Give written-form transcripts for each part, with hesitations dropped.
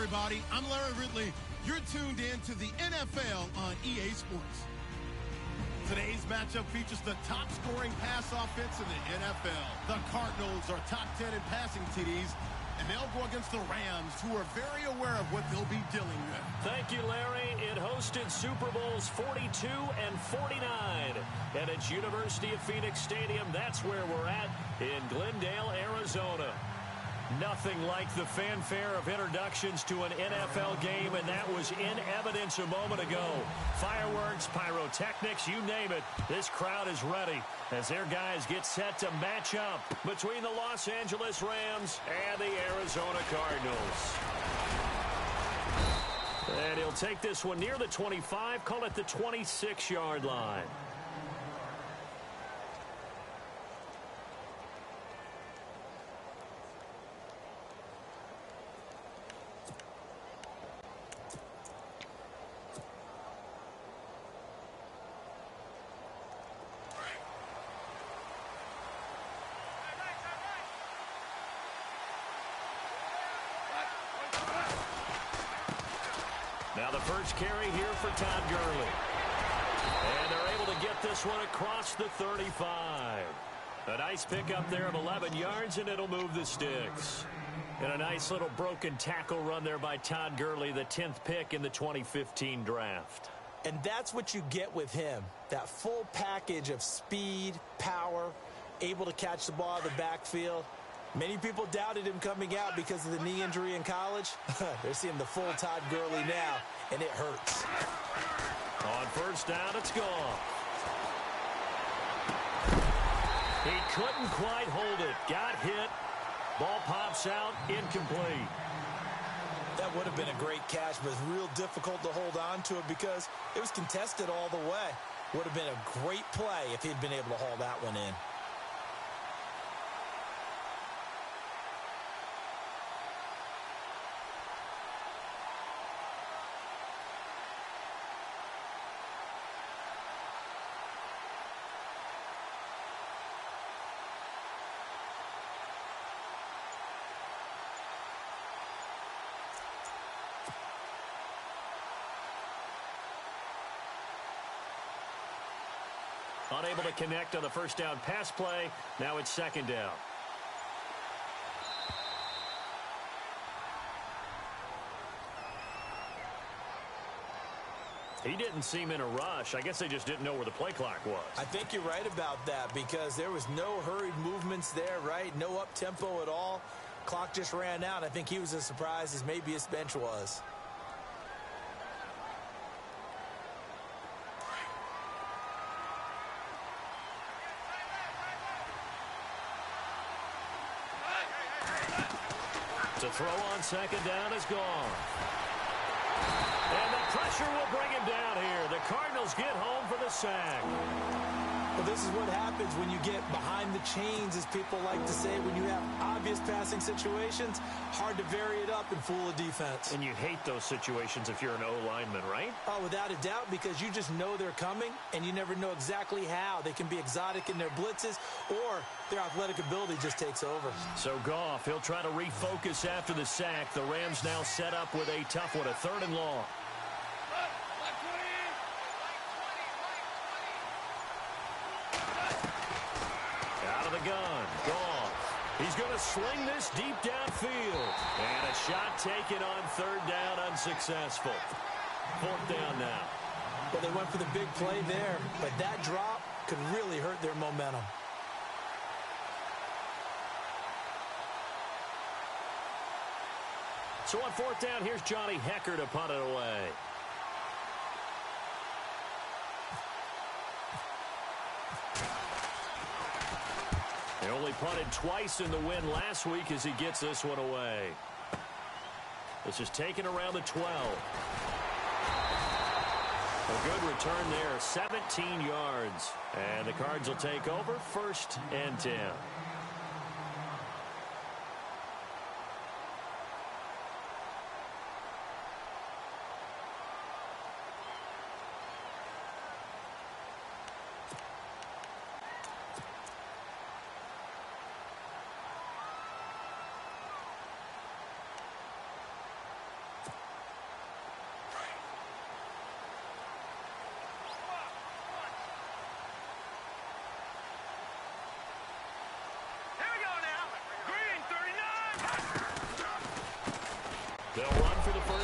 everybody. I'm Larry Ridley. You're tuned in to the NFL on EA Sports. Today's matchup features the top-scoring pass offense in the NFL. The Cardinals are top 10 in passing TDs, and they'll go against the Rams, who are very aware of what they'll be dealing with. Thank you, Larry. It hosted Super Bowls 42 and 49. And it's University of Phoenix Stadium. That's where we're at in Glendale, Arizona. Nothing like the fanfare of introductions to an NFL game, and that was in evidence a moment ago. Fireworks, pyrotechnics, you name it. This crowd is ready as their guys get set to match up between the Los Angeles Rams and the Arizona Cardinals. And he'll take this one near the 25, call it the 26-yard line. Now the first carry here for Todd Gurley. And they're able to get this one across the 35. A nice pickup there of 11 yards, and it'll move the sticks. And a nice little broken tackle run there by Todd Gurley, the 10th pick in the 2015 draft. And that's what you get with him, that full package of speed, power, able to catch the ball out of the backfield. Many people doubted him coming out because of the knee injury in college. They're seeing the full Todd Gurley now, and it hurts. On first down, it's gone. He couldn't quite hold it. Got hit. Ball pops out, incomplete. That would have been a great catch, but it's real difficult to hold on to it because it was contested all the way. Would have been a great play if he'd been able to haul that one in. Unable to connect on the first down pass play. Now it's second down. He didn't seem in a rush. I guess they just didn't know where the play clock was. I think you're right about that because there was no hurried movements there, right? No up-tempo at all. Clock just ran out. I think he was as surprised as maybe his bench was. To throw on second down is gone. And the pressure will bring him down here. The Cardinals get home for the sack. Well, this is what happens when you get behind the chains, as people like to say. When you have obvious passing situations, hard to vary it up and fool a defense. And you hate those situations if you're an O-lineman, right? Oh, without a doubt, because you just know they're coming, and you never know exactly how. They can be exotic in their blitzes, or their athletic ability just takes over. So Goff, he'll try to refocus after the sack. The Rams now set up with a tough one, a 3rd and long. Out of the gun, Goff. He's going to swing this deep downfield. And a shot taken on 3rd down, unsuccessful. 4th down now. Well, they went for the big play there, but that drop could really hurt their momentum. So on 4th down, here's Johnny Hecker to punt it away. They only punted twice in the win last week as he gets this one away. This is taken around the 12. A good return there, 17 yards. And the Cards will take over, 1st and 10.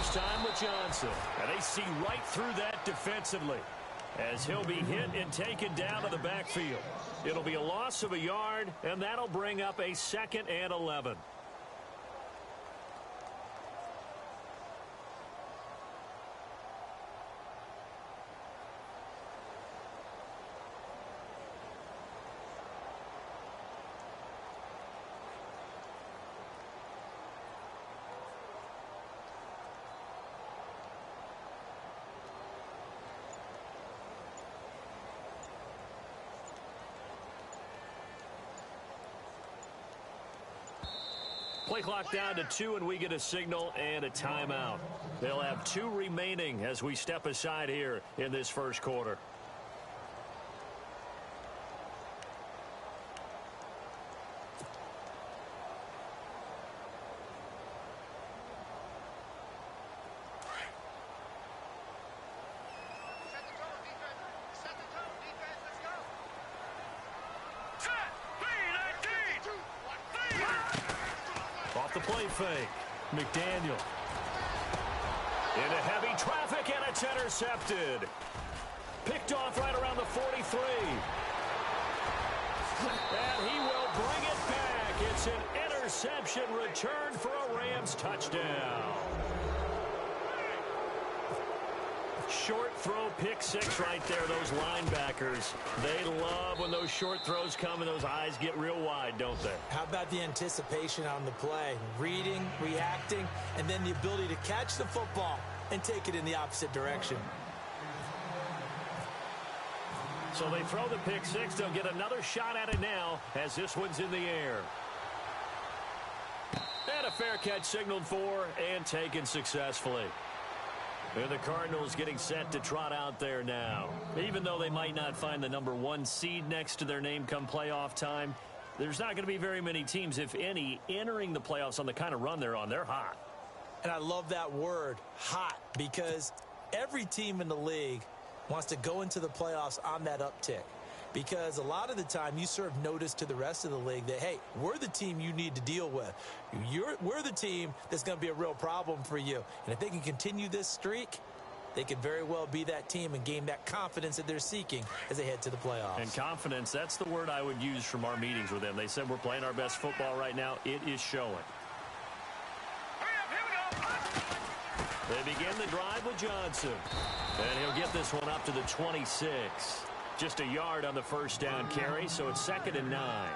this time with Johnson. And they see right through that defensively as he'll be hit and taken down to the backfield. It'll be a loss of a yard, and that'll bring up a 2nd and 11. Play clock down to 2, and we get a signal and a timeout. They'll have 2 remaining as we step aside here in this first quarter. The play fake. McDaniel. Into heavy traffic, and it's intercepted. Picked off right around the 43. And he will bring it back. It's an interception return for a Rams touchdown. Short throw, pick 6 right there. Those linebackers, they love when those short throws come and those eyes get real wide, don't they? How about the anticipation on the play? Reading, reacting, and then the ability to catch the football and take it in the opposite direction. So they throw the pick 6. They'll get another shot at it now as this one's in the air. And a fair catch signaled for and taken successfully. And the Cardinals getting set to trot out there now. Even though they might not find the number 1 seed next to their name come playoff time, there's not going to be very many teams, if any, entering the playoffs on the kind of run they're on. They're hot. And I love that word, hot, because every team in the league wants to go into the playoffs on that uptick. Because a lot of the time you serve notice to the rest of the league that, hey, we're the team you need to deal with. We're the team that's going to be a real problem for you. And if they can continue this streak, they could very well be that team and gain that confidence that they're seeking as they head to the playoffs. And confidence, that's the word I would use from our meetings with them. They said we're playing our best football right now. It is showing. They begin the drive with Johnson. And he'll get this one up to the 26. Just a yard on the first down carry, so it's 2nd and 9.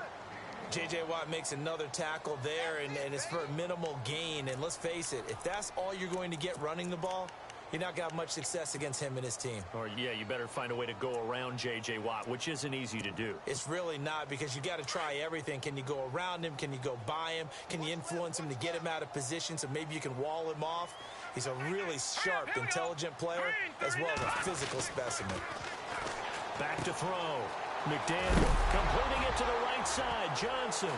J.J. Watt makes another tackle there, and it's for a minimal gain. And let's face it, if that's all you're going to get running the ball, you're not going to have much success against him and his team. Or, yeah, you better find a way to go around J.J. Watt, which isn't easy to do. It's really not, because you got to try everything. Can you go around him? Can you go by him? Can you influence him to get him out of position so maybe you can wall him off? He's a really sharp, intelligent player, as well as a physical specimen. Back to throw. McDaniel completing it to the right side. Johnson.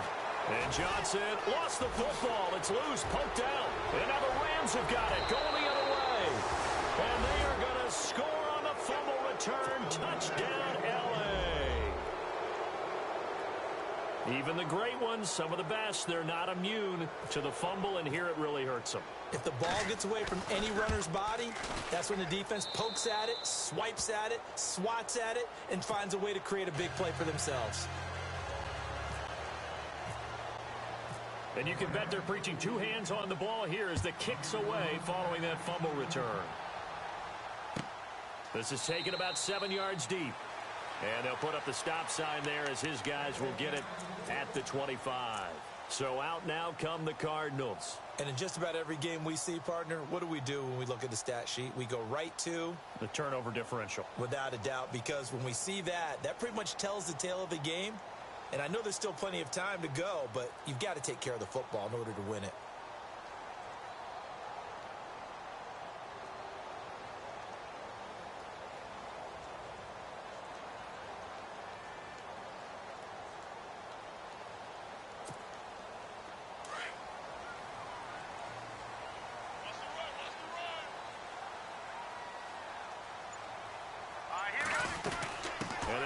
And Johnson lost the football. It's loose, poked out. And now the Rams have got it, going the other way. And they are going to score on the fumble return. Touchdown, L.A. Even the great ones, some of the best, they're not immune to the fumble, and here it really hurts them. If the ball gets away from any runner's body, that's when the defense pokes at it, swipes at it, swats at it, and finds a way to create a big play for themselves. And you can bet they're preaching 2 hands on the ball here as the kick's away following that fumble return. This is taken about 7 yards deep. And they'll put up the stop sign there as his guys will get it at the 25. So out now come the Cardinals. And in just about every game we see, partner, what do we do when we look at the stat sheet? We go right to the turnover differential. Without a doubt, because when we see that, that pretty much tells the tale of the game. And I know there's still plenty of time to go, but you've got to take care of the football in order to win it.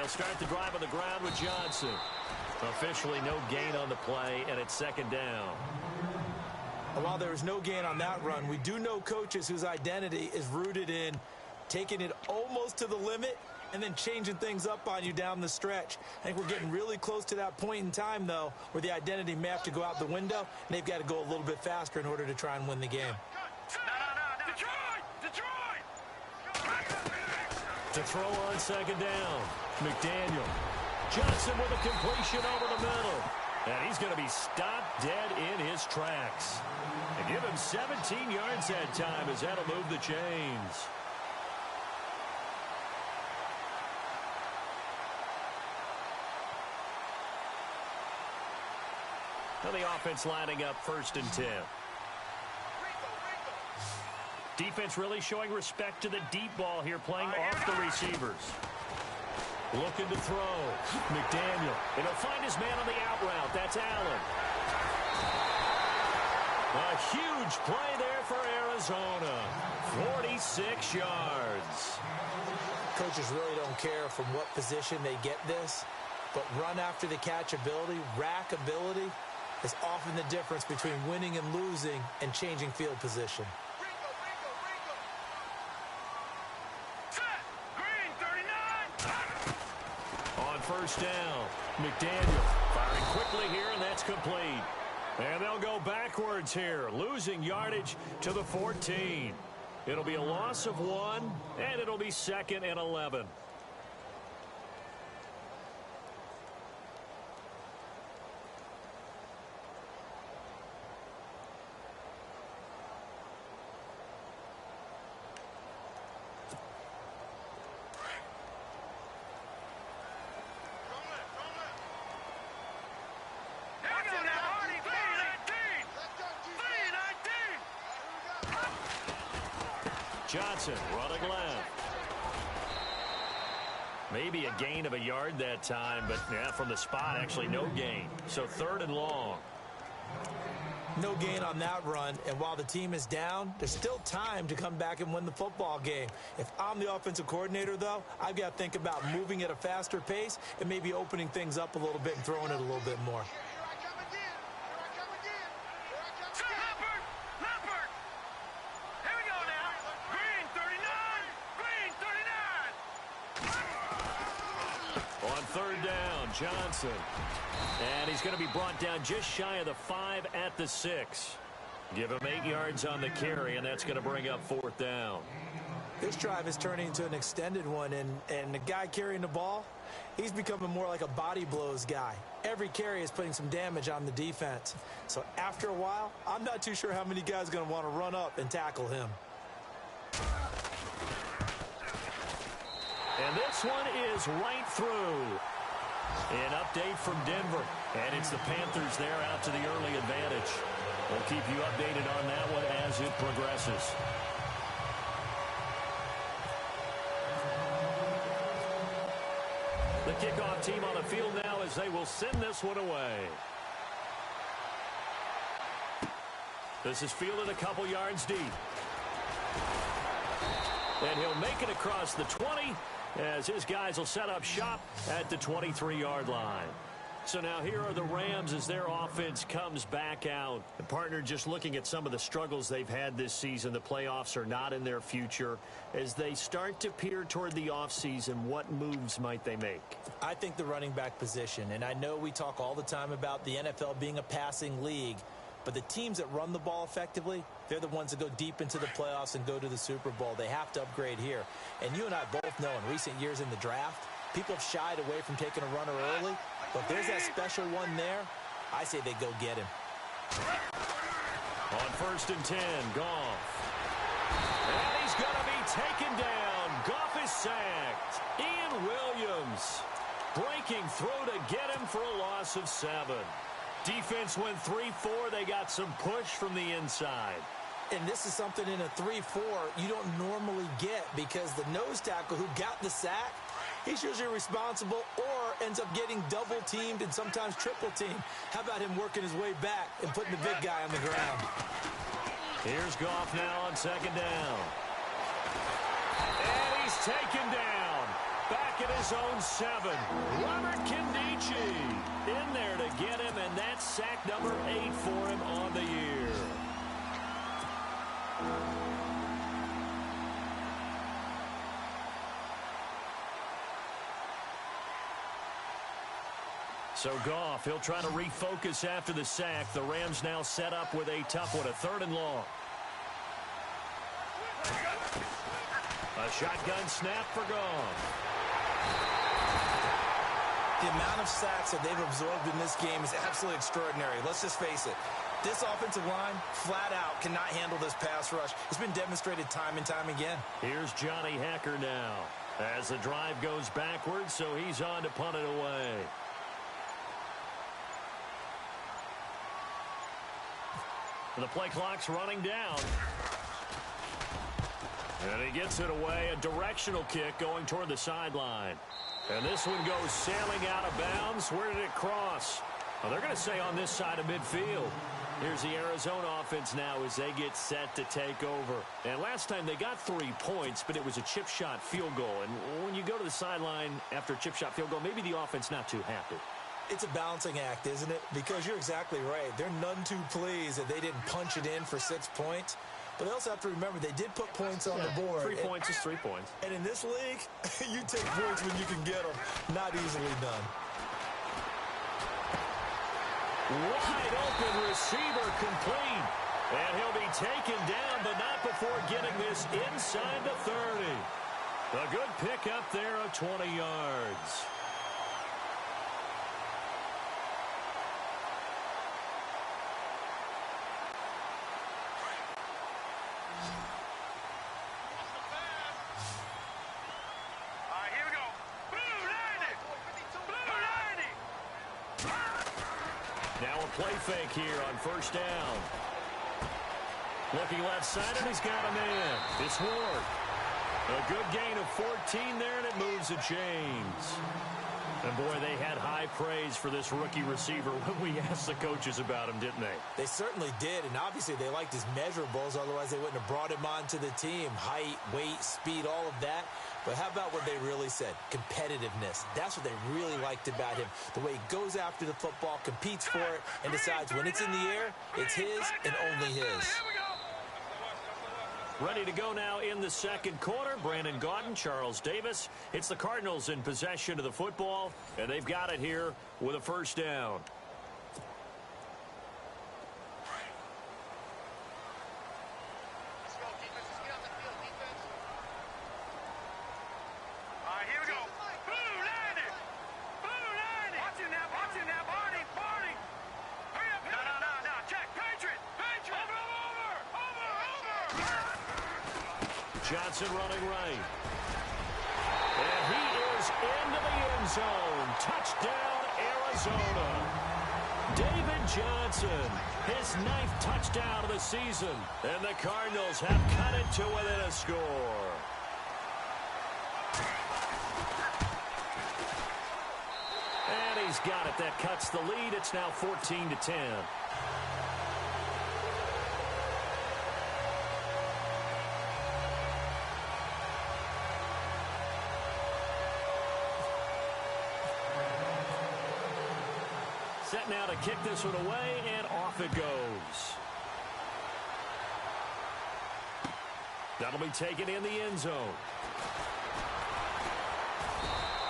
Start the drive on the ground with Johnson. Officially no gain on the play, and it's 2nd down. And while there was no gain on that run, we do know coaches whose identity is rooted in taking it almost to the limit and then changing things up on you down the stretch. I think we're getting really close to that point in time, though, where the identity may have to go out the window, and they've got to go a little bit faster in order to try and win the game. To throw on second down, McDaniel. Johnson with a completion over the middle. And he's going to be stopped dead in his tracks. And give him 17 yards that time as that'll move the chains. Now the offense lining up 1st and 10. Defense really showing respect to the deep ball here, playing off the receivers. Looking to throw. McDaniel. And he'll find his man on the out route. That's Allen. A huge play there for Arizona. 46 yards. Coaches really don't care from what position they get this, but run after the catch ability, rack ability, is often the difference between winning and losing and changing field position. On 1st down, McDaniel firing quickly here, and that's complete. And they'll go backwards here, losing yardage to the 14. It'll be a loss of 1, and it'll be 2nd and 11. Johnson running left. Maybe a gain of a yard that time, but yeah, from the spot, actually no gain. So 3rd and long. No gain on that run, and while the team is down, there's still time to come back and win the football game. If I'm the offensive coordinator, though, I've got to think about moving at a faster pace and maybe opening things up a little bit and throwing it a little bit more. Johnson. And he's going to be brought down just shy of the 5 at the 6. Give him 8 yards on the carry, and that's going to bring up 4th down. This drive is turning into an extended one, and the guy carrying the ball, he's becoming more like a body blows guy. Every carry is putting some damage on the defense. So after a while, I'm not too sure how many guys are going to want to run up and tackle him. And this one is right through. An update from Denver, and it's the Panthers there out to the early advantage. We'll keep you updated on that one as it progresses. The kickoff team on the field now as they will send this one away. This is fielded a couple yards deep. And he'll make it across the 20 as his guys will set up shop at the 23-yard line. So now here are the Rams as their offense comes back out. The partner, just looking at some of the struggles they've had this season, the playoffs are not in their future. As they start to peer toward the offseason, what moves might they make? I think the running back position, and I know we talk all the time about the NFL being a passing league, but the teams that run the ball effectively, they're the ones that go deep into the playoffs and go to the Super Bowl. They have to upgrade here. And you and I both know in recent years in the draft, people have shied away from taking a runner early. But if there's that special one there, I say they go get him. On 1st and 10, Goff. And he's going to be taken down. Goff is sacked. Ian Williams breaking through to get him for a loss of 7. Defense went 3-4. They got some push from the inside. And this is something in a 3-4 you don't normally get because the nose tackle who got the sack, he's usually responsible or ends up getting double-teamed and sometimes triple-teamed. How about him working his way back and putting the big guy on the ground? Here's Goff now on 2nd down. And he's taken down. Back at his own 7. Robert Kindici in there to get him, and that's sack number 8 for him on the year. So Goff, he'll try to refocus after the sack. The Rams now set up with a tough one, a 3rd and long. A shotgun snap for Goff. The amount of sacks that they've absorbed in this game is absolutely extraordinary. Let's just face it. This offensive line, flat out, cannot handle this pass rush. It's been demonstrated time and time again. Here's Johnny Hacker now as the drive goes backwards, so he's on to punt it away. The play clock's running down. And he gets it away. A directional kick going toward the sideline. And this one goes sailing out of bounds. Where did it cross? Well, they're going to say on this side of midfield. Here's the Arizona offense now as they get set to take over. And last time they got 3 points, but it was a chip shot field goal. And when you go to the sideline after a chip shot field goal, maybe the offense not too happy. It's a balancing act, isn't it? Because you're exactly right. They're none too pleased that they didn't punch it in for 6 points. But they also have to remember they did put points on the board. 3 points is 3 points. And in this league, you take points when you can get them. Not easily done. Wide open receiver complete. And he'll be taken down, but not before getting this inside the 30. A good pickup there of 20 yards. Now a play fake here on 1st down. Looking left side, and he's got a man. It's Ward. A good gain of 14 there, and it moves to James. And, boy, they had high praise for this rookie receiver when we asked the coaches about him, didn't they? They certainly did, and obviously they liked his measurables. Otherwise, they wouldn't have brought him onto the team. Height, weight, speed, all of that. But how about what they really said? Competitiveness. That's what they really liked about him. The way he goes after the football, competes for it, and decides when it's in the air, it's his and only his. Ready to go now in the 2nd quarter. Brandon Gaudin, Charles Davis. It's the Cardinals in possession of the football, and they've got it here with a 1st down. Johnson running right. And he is into the end zone. Touchdown, Arizona. David Johnson, his 9th touchdown of the season. And the Cardinals have cut it to within a score. And he's got it. That cuts the lead. It's now 14-10. Set now to kick this one away, and off it goes. That'll be taken in the end zone.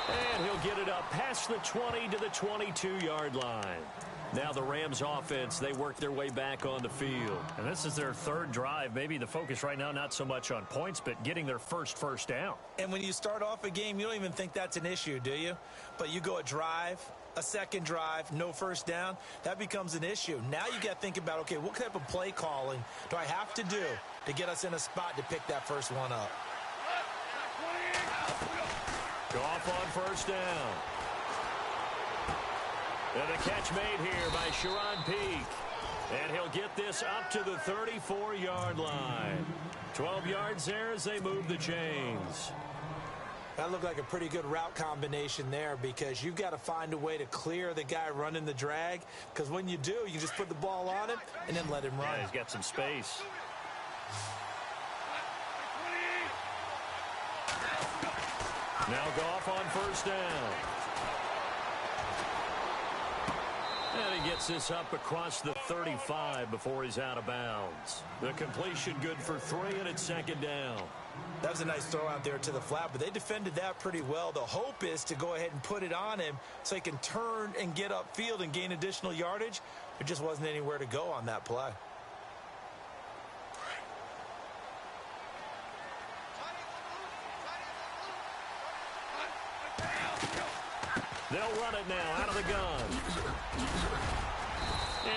And he'll get it up past the 20 to the 22-yard line. Now the Rams offense, they work their way back on the field. And this is their 3rd drive. Maybe the focus right now not so much on points, but getting their first down. And when you start off a game, you don't even think that's an issue, do you? But you go a drive, a 2nd drive, no 1st down, that becomes an issue. Now you got to think about, okay, what type of play calling do I have to do to get us in a spot to pick that first one up? Goff on 1st down. And a catch made here by Sharon Peak. And he'll get this up to the 34-yard line. 12 yards there as they move the chains. That looked like a pretty good route combination there because you've got to find a way to clear the guy running the drag, because when you do, you can just put the ball on him and then let him run. Yeah, he's got some space. Now Goff on 1st down. And he gets this up across the 35 before he's out of bounds. The completion good for 3, and it's second down. That was a nice throw out there to the flat, but they defended that pretty well. The hope is to go ahead and put it on him so he can turn and get upfield and gain additional yardage. There just wasn't anywhere to go on that play. They'll run it now out of the gun.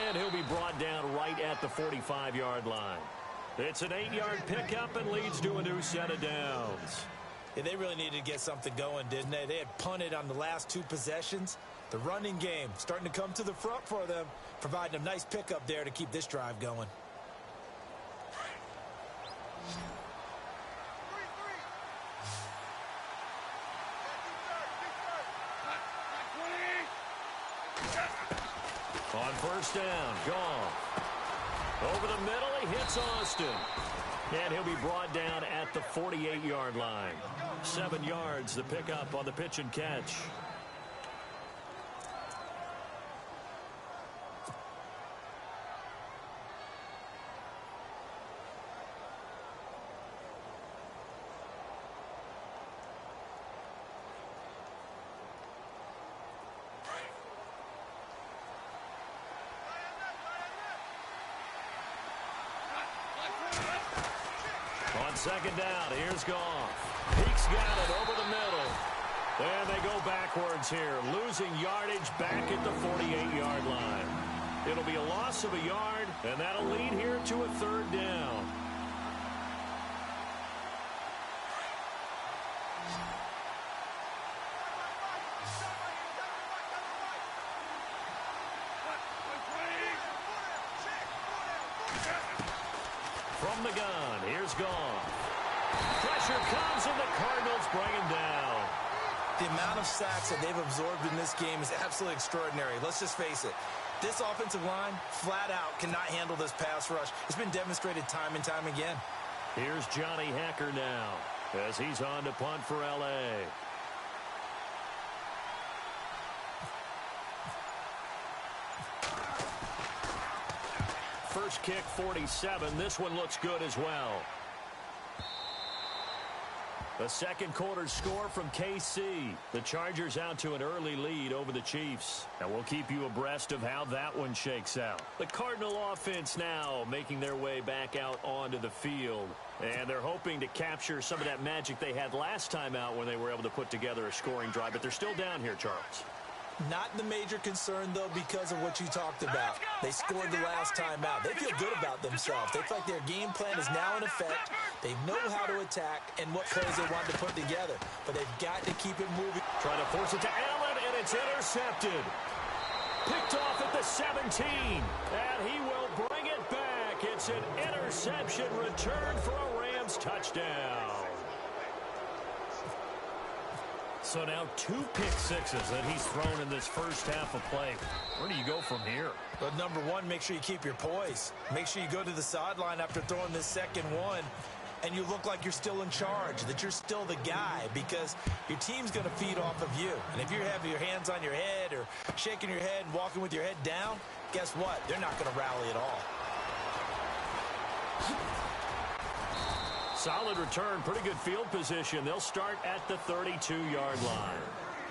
And he'll be brought down right at the 45-yard line. It's an 8-yard pickup and leads to a new set of downs. Yeah, they really needed to get something going, didn't they? They had punted on the last 2 possessions. The running game starting to come to the front for them, providing a nice pickup there to keep this drive going. On first down, Goff. Over the middle, he hits Austin. And he'll be brought down at the 48-yard line. 7 yards, the pickup on the pitch and catch. Second down, here's Goff. Peek's got it over the middle. And they go backwards here, losing yardage back at the 48-yard line. It'll be a loss of a yard, and that'll lead here to a 3rd down. From the gun, here's Goff. Pressure comes, and the Cardinals bring him down. The amount of sacks that they've absorbed in this game is absolutely extraordinary. Let's just face it. This offensive line, flat out, cannot handle this pass rush. It's been demonstrated time and time again. Here's Johnny Hacker now as he's on to punt for L.A. First kick, 47. This one looks good as well. The second quarter score from KC. The Chargers out to an early lead over the Chiefs. And we'll keep you abreast of how that one shakes out. The Cardinal offense now making their way back out onto the field. And they're hoping to capture some of that magic they had last time out when they were able to put together a scoring drive. But they're still down here, Charles. Not the major concern, though, because of what you talked about. They scored the last time out. They feel good about themselves. They feel like their game plan is now in effect. They know how to attack and what plays they want to put together. But they've got to keep it moving. Trying to force it to Allen, and it's intercepted. Picked off at the 17, and he will bring it back. It's an interception return for a Rams touchdown. So now 2 pick sixes that he's thrown in this first half of play. Where do you go from here? But number one, make sure you keep your poise. Make sure you go to the sideline after throwing this second one, and you look like you're still in charge, that you're still the guy, because your team's going to feed off of you. And if you're having your hands on your head or shaking your head and walking with your head down, guess what? They're not going to rally at all. Solid return, pretty good field position. They'll start at the 32-yard line.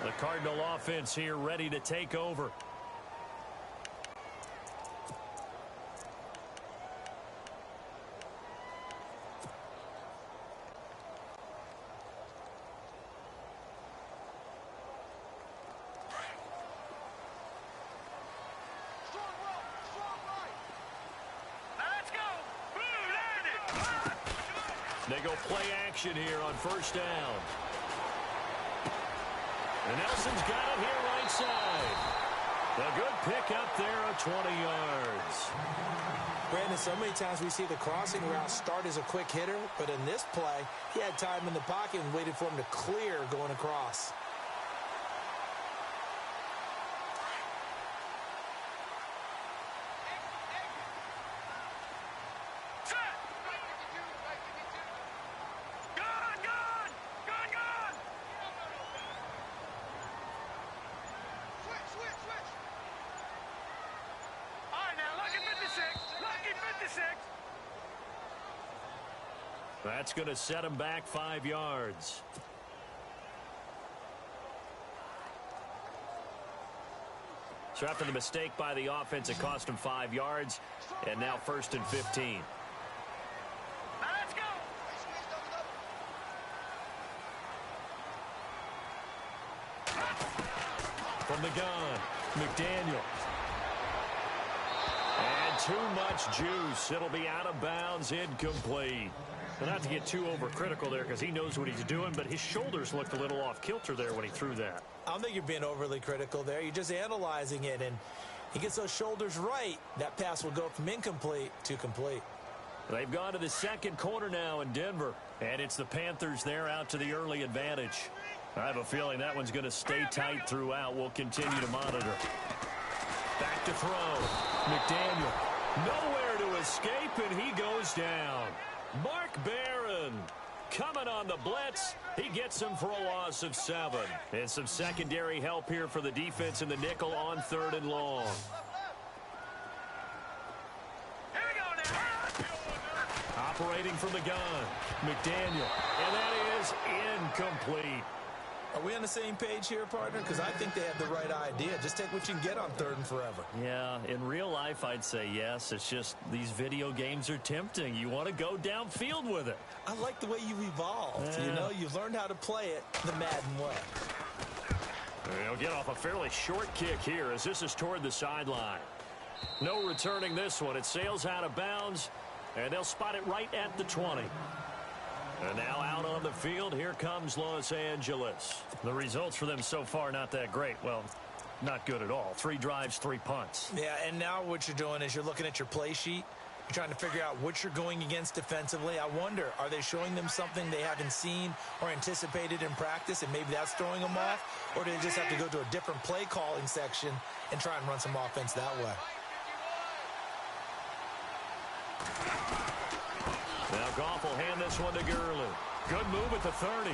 The Cardinal offense here ready to take over. They go play action here on first down. And Nelson's got it here right side. A good pick up there of 20 yards. Brandon, so many times we see the crossing route start as a quick hitter, but in this play, he had time in the pocket and waited for him to clear going across. That's going to set him back 5 yards. So after the mistake by the offense, it cost him 5 yards. And now 1st and 15. Let's go. From the gun, McDaniel. And too much juice. It'll be out of bounds, incomplete. Well, not to get too overcritical there because he knows what he's doing, but his shoulders looked a little off kilter there when he threw that. I don't think you're being overly critical there. You're just analyzing it, and he gets those shoulders right. That pass will go from incomplete to complete. They've gone to the second quarter now in Denver, and it's the Panthers there out to the early advantage. I have a feeling that one's going to stay tight throughout. We'll continue to monitor. Back to throw. McDaniel. Nowhere to escape, and he goes down. Mark Barron coming on the blitz. He gets him for a loss of 7. And some secondary help here for the defense in the nickel on 3rd and long. Here we go now. Operating from the gun. McDaniel. And that is incomplete. Are we on the same page here, partner? Because I think they have the right idea. Just take what you can get on 3rd and forever. Yeah, in real life, I'd say yes. It's just these video games are tempting. You want to go downfield with it. I like the way you've evolved. Yeah. You know, you've learned how to play it the Madden way. They'll get off a fairly short kick here as this is toward the sideline. No returning this one. It sails out of bounds, and they'll spot it right at the 20. And now out on the field, here comes Los Angeles. The results for them so far not that great. Well, not good at all. 3 drives, 3 punts. Yeah, and now what you're doing is you're looking at your play sheet. You're trying to figure out what you're going against defensively. I wonder, are they showing them something they haven't seen or anticipated in practice, and maybe that's throwing them off? Or do they just have to go to a different play calling section and try and run some offense that way? Now Goff will hand this one to Gurley. Good move at the 30.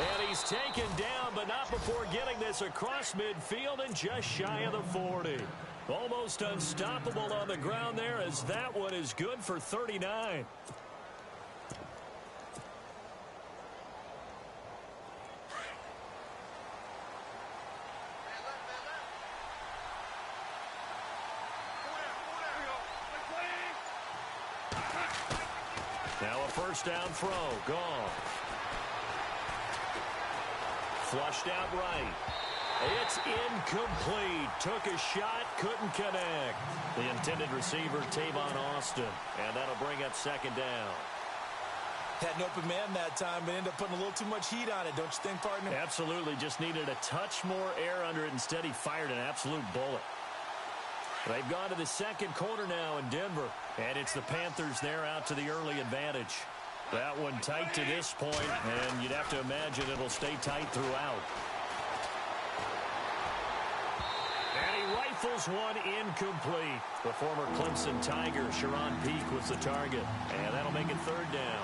And he's taken down, but not before getting this across midfield and just shy of the 40. Almost unstoppable on the ground there as that one is good for 39. Now a first down throw. Goff. Flushed out right. It's incomplete. Took a shot, couldn't connect. The intended receiver, Tavon Austin. And that'll bring up 2nd down. Had an open man that time, but ended up putting a little too much heat on it, don't you think, partner? Absolutely. Just needed a touch more air under it. Instead, he fired an absolute bullet. They've gone to the second quarter now in Denver. And it's the Panthers there out to the early advantage. That one tight to this point, and you'd have to imagine it'll stay tight throughout. And he rifles one incomplete. The former Clemson Tiger, Sharon Peak, was the target. And that'll make it 3rd down.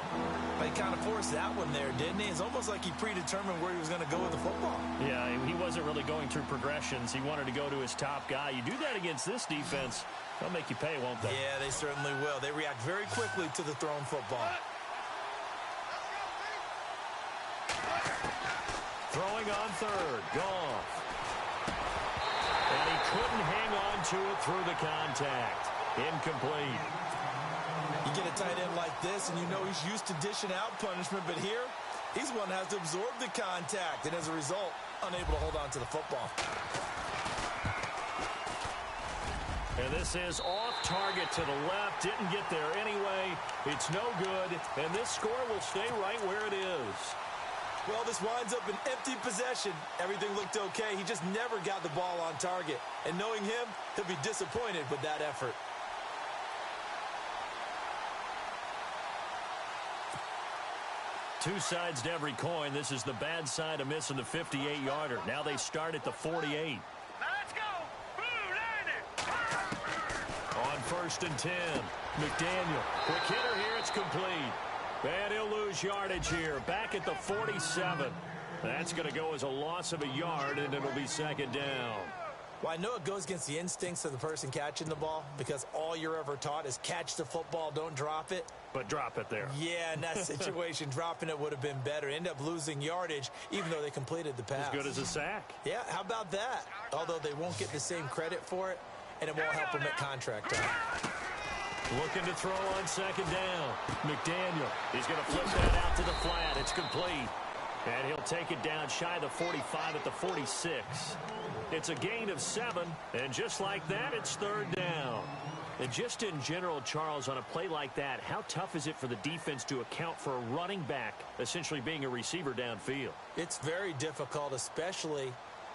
He kind of forced that one there, didn't he? It's almost like he predetermined where he was going to go with the football. Yeah, he wasn't really going through progressions. He wanted to go to his top guy. You do that against this defense, they'll make you pay, won't they? Yeah, they certainly will. They react very quickly to the thrown football. Throwing on 3rd. Goff. And he couldn't hang on to it through the contact. Incomplete. You get a tight end like this, and you know he's used to dishing out punishment, but here, he's one that has to absorb the contact, and as a result, unable to hold on to the football. And this is off target to the left. Didn't get there anyway. It's no good, and this score will stay right where it is. Well, this winds up an empty possession. Everything looked okay. He just never got the ball on target. And knowing him, he'll be disappointed with that effort. Two sides to every coin. This is the bad side of missing the 58-yarder. Now they start at the 48. Let's go. On 1st and 10. McDaniel. Quick hitter here. It's complete. And he'll lose yardage here. Back at the 47. That's going to go as a loss of a yard, and it'll be 2nd down. Well, I know it goes against the instincts of the person catching the ball because all you're ever taught is catch the football, don't drop it. But drop it there. Yeah, in that situation, dropping it would have been better. End up losing yardage, even though they completed the pass. As good as a sack. Yeah, how about that? Although they won't get the same credit for it, and it won't help them at contract time. Looking to throw on second down. McDaniel. He's going to flip that out to the flat. It's complete. And he'll take it down shy of the 45 at the 46. It's a gain of 7, and just like that, it's third down. And just in general, Charles, on a play like that, how tough is it for the defense to account for a running back essentially being a receiver downfield? It's very difficult, especially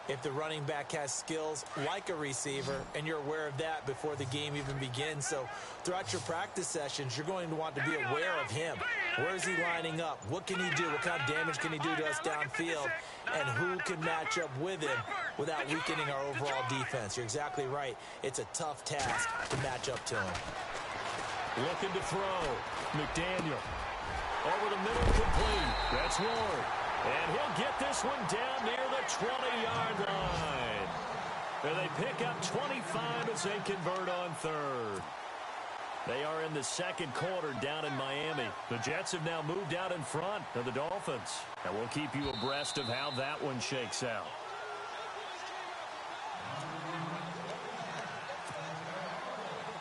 if the running back has skills like a receiver, and you're aware of that before the game even begins. So throughout your practice sessions, you're going to want to be aware of him. Where is he lining up? What can he do? What kind of damage can he do to us downfield? And who can match up with him without weakening our overall defense? You're exactly right. It's a tough task to match up to him. Looking to throw. McDaniel. Over the middle, complete. That's Ward. And he'll get this one down near the 20-yard line. And they pick up 25 as they convert on third. They are in the second quarter down in Miami. The Jets have now moved out in front of the Dolphins. And we'll keep you abreast of how that one shakes out.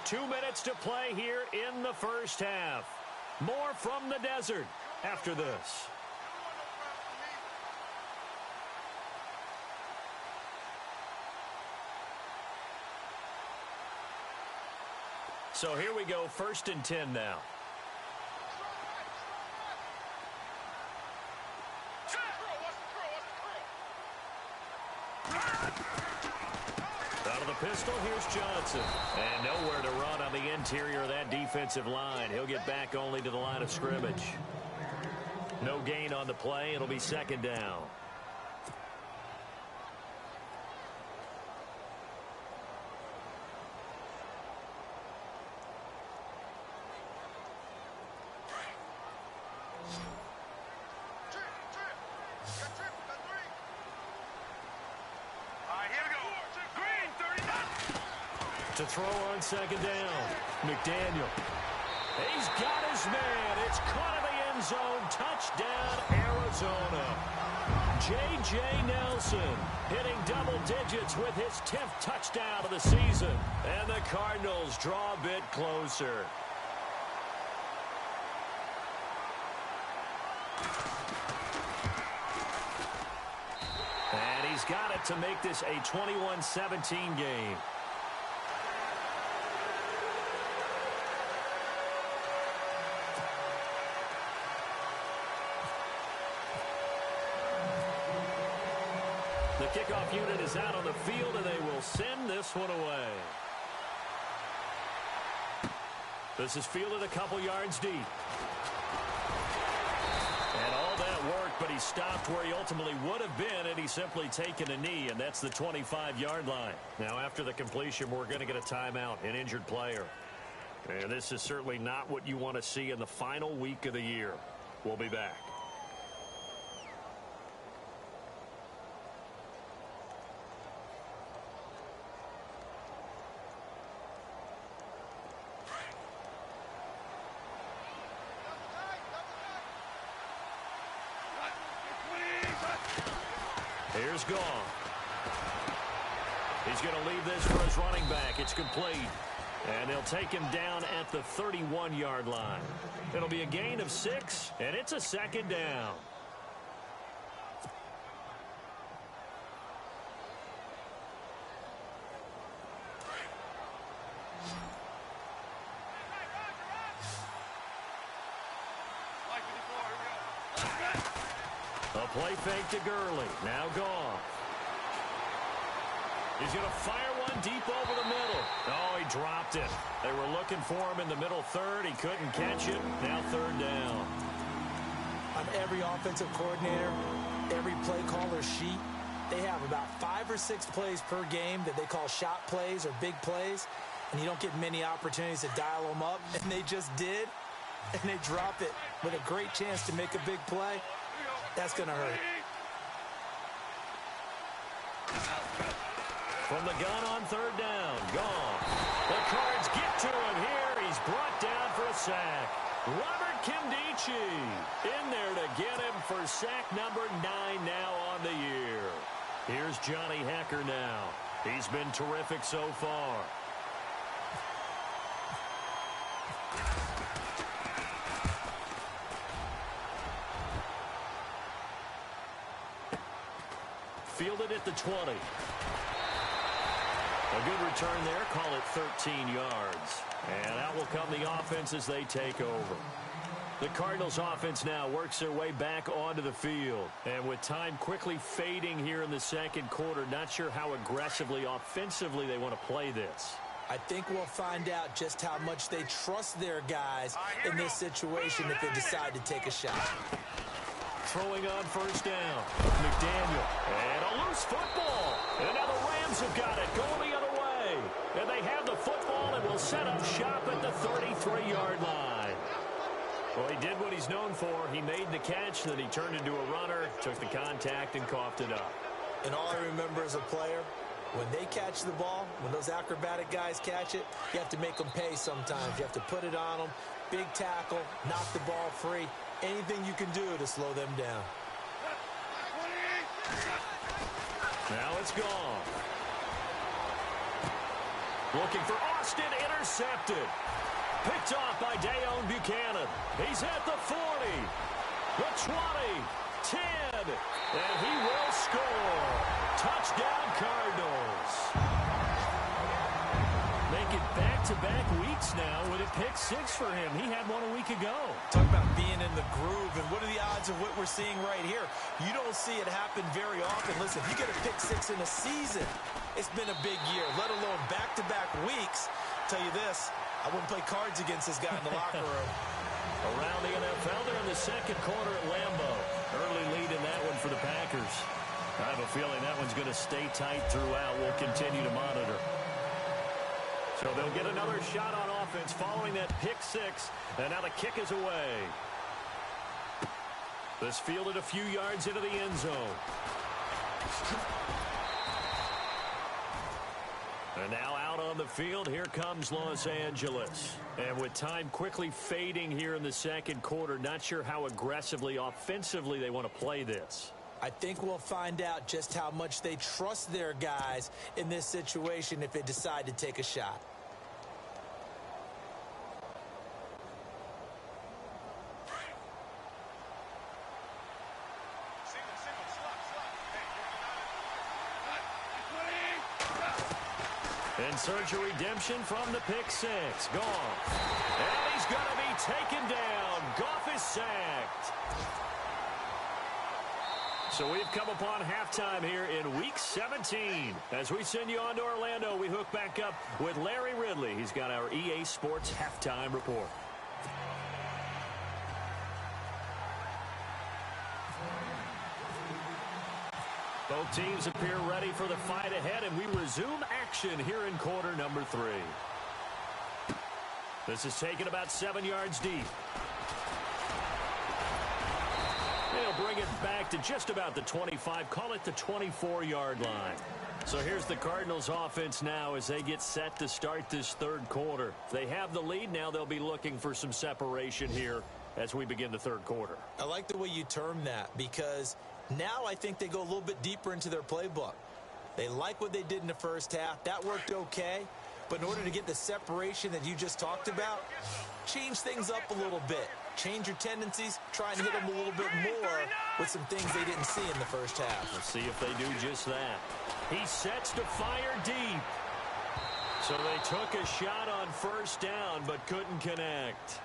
Two minutes to play here in the first half. More from the desert after this. So here we go, 1st and 10 now. Out of the pistol, here's Johnson. And nowhere to run on the interior of that defensive line. He'll get back only to the line of scrimmage. No gain on the play. It'll be second down. To throw on second down. McDaniel. He's got his man. It's caught in the end zone. Touchdown, Arizona. J.J. Nelson hitting double digits with his 10th touchdown of the season. And the Cardinals draw a bit closer. And he's got it to make this a 21-17 game. The kickoff unit is out on the field, and they will send this one away. This is fielded a couple yards deep. And all that work, but he stopped where he ultimately would have been, and he's simply taken a knee, and that's the 25-yard line. Now, after the completion, we're going to get a timeout, an injured player. And this is certainly not what you want to see in the final week of the year. We'll be back. Here's Goff. He's going to leave this for his running back. It's complete. And they'll take him down at the 31-yard line. It'll be a gain of 6, and it's a second down. A play fake to Gurley. Now Goff. He's going to fire one deep over the middle. Oh, he dropped it. They were looking for him in the middle third. He couldn't catch it. Now third down. On every offensive coordinator, every play caller sheet, they have about 5 or 6 plays per game that they call shot plays or big plays, and you don't get many opportunities to dial them up, and they just did, and they drop it with a great chance to make a big play. That's going to hurt. From the gun on third down. Gone. The Cards get to him here. He's brought down for a sack. Robert Kimdichie in there to get him for sack number 9 now on the year. Here's Johnny Hekker now. He's been terrific so far. Fielded at the 20. A good return there. Call it 13 yards. And out will come the offense as they take over. The Cardinals offense now works their way back onto the field. And with time quickly fading here in the second quarter, not sure how aggressively, offensively they want to play this. I think we'll find out just how much they trust their guys in this situation if they decide to take a shot. Throwing on first down. McDaniel. And a loose football. And now the Rams have got it going the other way. And they have the football and will set up shop at the 33-yard line. Well, he did what he's known for. He made the catch, then he turned into a runner, took the contact, and coughed it up. And all I remember as a player, when they catch the ball, when those acrobatic guys catch it, you have to make them pay sometimes. You have to put it on them, big tackle, knock the ball free, anything you can do to slow them down. Now it's gone. Looking for Austin, intercepted. Picked off by Dayon Buchanan. He's at the 40, the 20, 10, and he will score. Touchdown, Cardinals. Make it back-to-back weeks now with a pick-6 for him. He had one a week ago. Talk about being in the groove, and what are the odds of what we're seeing right here? You don't see it happen very often. Listen, if you get a pick-6 in a season, it's been a big year, let alone back-to-back weeks. Tell you this, I wouldn't play cards against this guy in the locker room. Around the NFL, they're in the second quarter at Lambeau. Early lead in that one for the Packers. I have a feeling that one's going to stay tight throughout. We'll continue to monitor. So they'll get another shot on offense following that pick-6. And now the kick is away. This fielded a few yards into the end zone. And now out on the field, here comes Los Angeles. And with time quickly fading here in the second quarter, not sure how aggressively, offensively they want to play this. I think we'll find out just how much they trust their guys in this situation if they decide to take a shot. And search a redemption from the pick-6. Gone. And he's going to be taken down. Goff is sacked. So we've come upon halftime here in Week 17. As we send you on to Orlando, we hook back up with Larry Ridley. He's got our EA Sports halftime report. Both teams appear ready for the fight ahead, and we resume action here in quarter number 3. This is taken about 7 yards deep. They'll bring it back to just about the 25, call it the 24-yard line. So here's the Cardinals offense now as they get set to start this third quarter. They have the lead. Now they'll be looking for some separation here as we begin the third quarter. I like the way you term that because now I think they go a little bit deeper into their playbook. They like what they did in the first half. That worked okay. But in order to get the separation that you just talked about, change things up a little bit. Change your tendencies. Try and hit them a little bit more with some things they didn't see in the first half. We'll see if they do just that. He sets to fire deep. So they took a shot on first down but couldn't connect.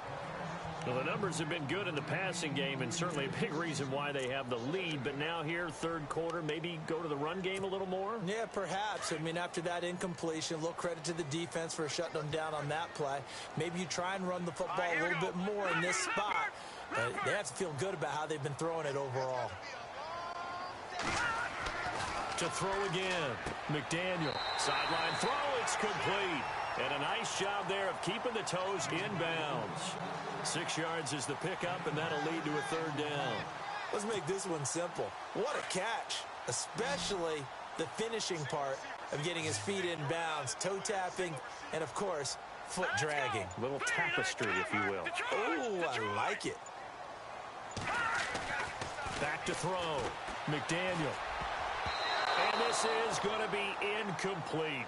Well, the numbers have been good in the passing game and certainly a big reason why they have the lead. But now here, third quarter, maybe go to the run game a little more? Yeah, perhaps. I mean, after that incompletion, a little credit to the defense for shutting them down on that play. Maybe you try and run the football a little bit more in this spot. But they have to feel good about how they've been throwing it overall. To throw again. McDaniel. Sideline throw. It's complete. And a nice job there of keeping the toes inbounds. 6 yards is the pickup, and that'll lead to a third down. Let's make this one simple. What a catch, especially the finishing part. of getting his feet in bounds, toe tapping, and, of course, foot dragging. Little tapestry, if you will. Oh, I like it. Back to throw. McDaniel. And this is going to be incomplete.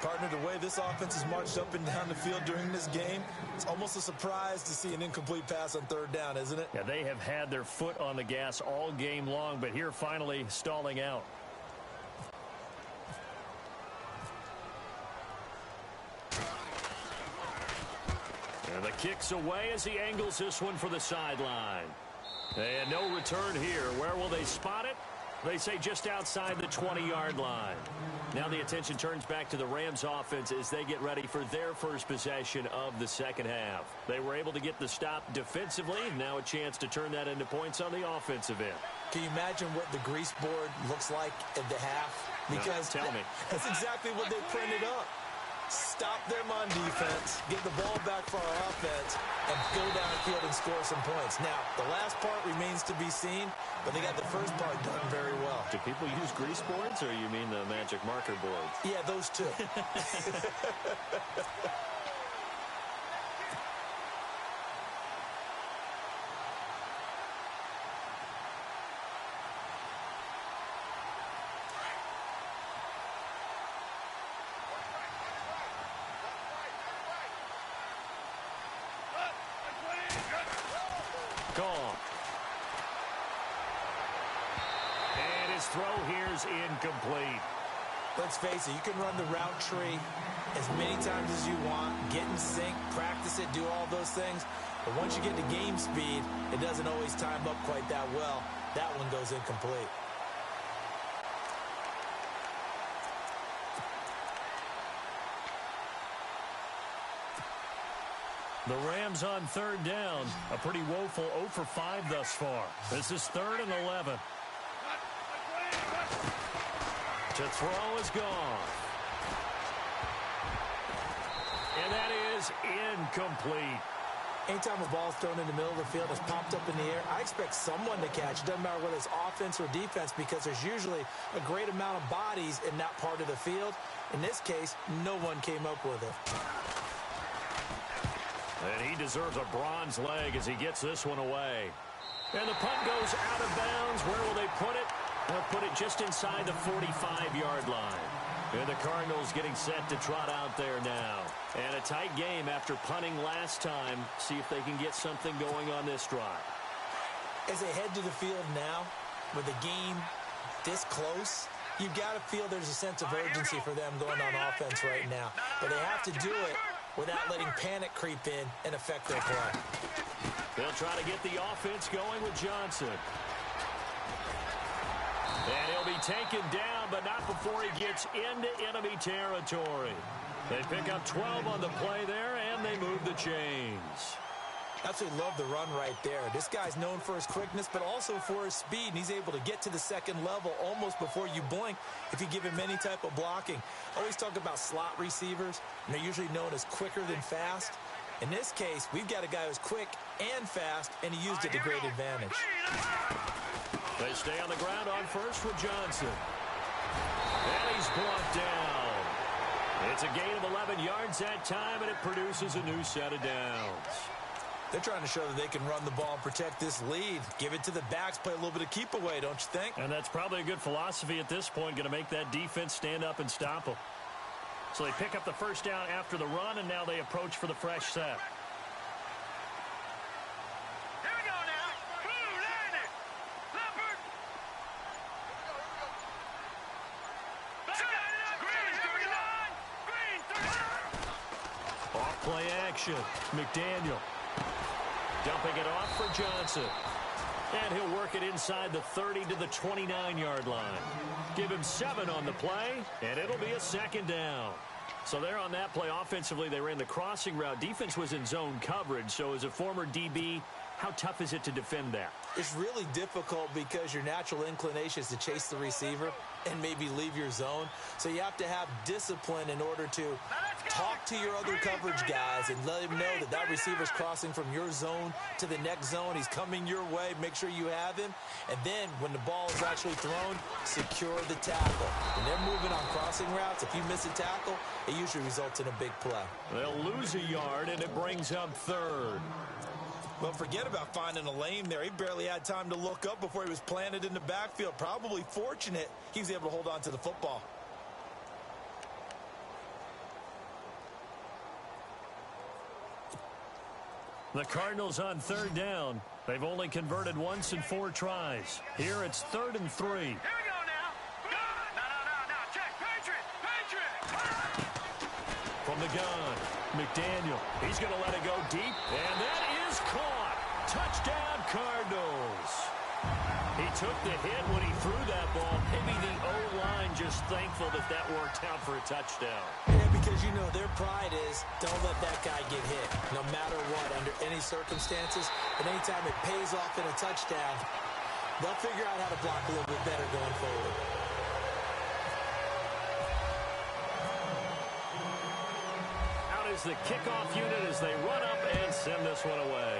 Partner, the way this offense has marched up and down the field during this game, it's almost a surprise to see an incomplete pass on third down, isn't it? Yeah, they have had their foot on the gas all game long, but here finally stalling out. And the kick's away as he angles this one for the sideline. And no return here. Where will they spot it? They say just outside the 20-yard line. Now the attention turns back to the Rams offense as they get ready for their first possession of the second half. They were able to get the stop defensively. Now a chance to turn that into points on the offensive end. Can you imagine what the grease board looks like at the half? Because tell me. That's exactly what they printed up. Stop them on defense, get the ball back for our offense, and go downfield and score some points. Now, the last part remains to be seen, but they got the first part done very well. Do people use grease boards, or you mean the magic marker boards? Yeah, those two. Gone. And his throw here is incomplete. Let's face it, you can run the route tree as many times as you want, get in sync, practice it, do all those things. But once you get to game speed, it doesn't always time up quite that well. That one goes incomplete. The Rams on third down. A pretty woeful 0 for 5 thus far. This is 3rd and 11. To throw is gone. And that is incomplete. Anytime a ball's thrown in the middle of the field, it's popped up in the air, I expect someone to catch. It doesn't matter whether it's offense or defense, because there's usually a great amount of bodies in that part of the field. In this case, no one came up with it. And he deserves a bronze leg as he gets this one away. And the punt goes out of bounds. Where will they put it? They'll put it just inside the 45-yard line. And the Cardinals getting set to trot out there now. And a tight game after punting last time. See if they can get something going on this drive. As they head to the field now, with the game this close, you've got to feel there's a sense of urgency for them going on offense right now. But they have to do it without letting panic creep in and affect their play. They'll try to get the offense going with Johnson. And he'll be taken down, but not before he gets into enemy territory. They pick up 12 on the play there, and they move the chains. Absolutely love the run right there. This guy's known for his quickness, but also for his speed, and he's able to get to the second level almost before you blink if you give him any type of blocking. I always talk about slot receivers, and they're usually known as quicker than fast. In this case, we've got a guy who's quick and fast, and he used it to great advantage. They stay on the ground on first with Johnson. And he's brought down. It's a gain of 11 yards that time, and it produces a new set of downs. They're trying to show that they can run the ball and protect this lead. Give it to the backs, play a little bit of keep away, don't you think? And that's probably a good philosophy at this point, going to make that defense stand up and stop them. So they pick up the first down after the run, and now they approach for the fresh set. Here we go now. Blue, line it. Leopard. Green, Off play action. McDaniel. Dumping it off for Johnson. And he'll work it inside the 30 to the 29-yard line. Give him 7 on the play, and it'll be a second down. So there on that play, offensively, they ran the crossing route. Defense was in zone coverage, so as a former DB, How tough is it to defend that? It's really difficult because your natural inclination is to chase the receiver and maybe leave your zone. So you have to have discipline in order to talk to your other coverage guys and let him know that that receiver's crossing from your zone to the next zone. He's coming your way. Make sure you have him. And then when the ball is actually thrown, secure the tackle. When they're moving on crossing routes, if you miss a tackle, it usually results in a big play. They'll lose a yard, and it brings up third. Well, forget about finding a lane there. He barely had time to look up before he was planted in the backfield. Probably fortunate he was able to hold on to the football. The Cardinals on third down. They've only converted once in 4 tries. Here it's 3rd and 3. Here we go now. No. Check. Patriot. From the gun, McDaniel. He's going to let it go deep, and that is caught. Touchdown, Cardinals. He took the hit when he threw that ball. Maybe the O-line just thankful that that worked out for a touchdown. Yeah, because, you know, their pride is don't let that guy get hit, no matter what, under any circumstances. And anytime it pays off in a touchdown, they'll figure out how to block a little bit better going forward. Out is the kickoff unit as they run up and send this one away.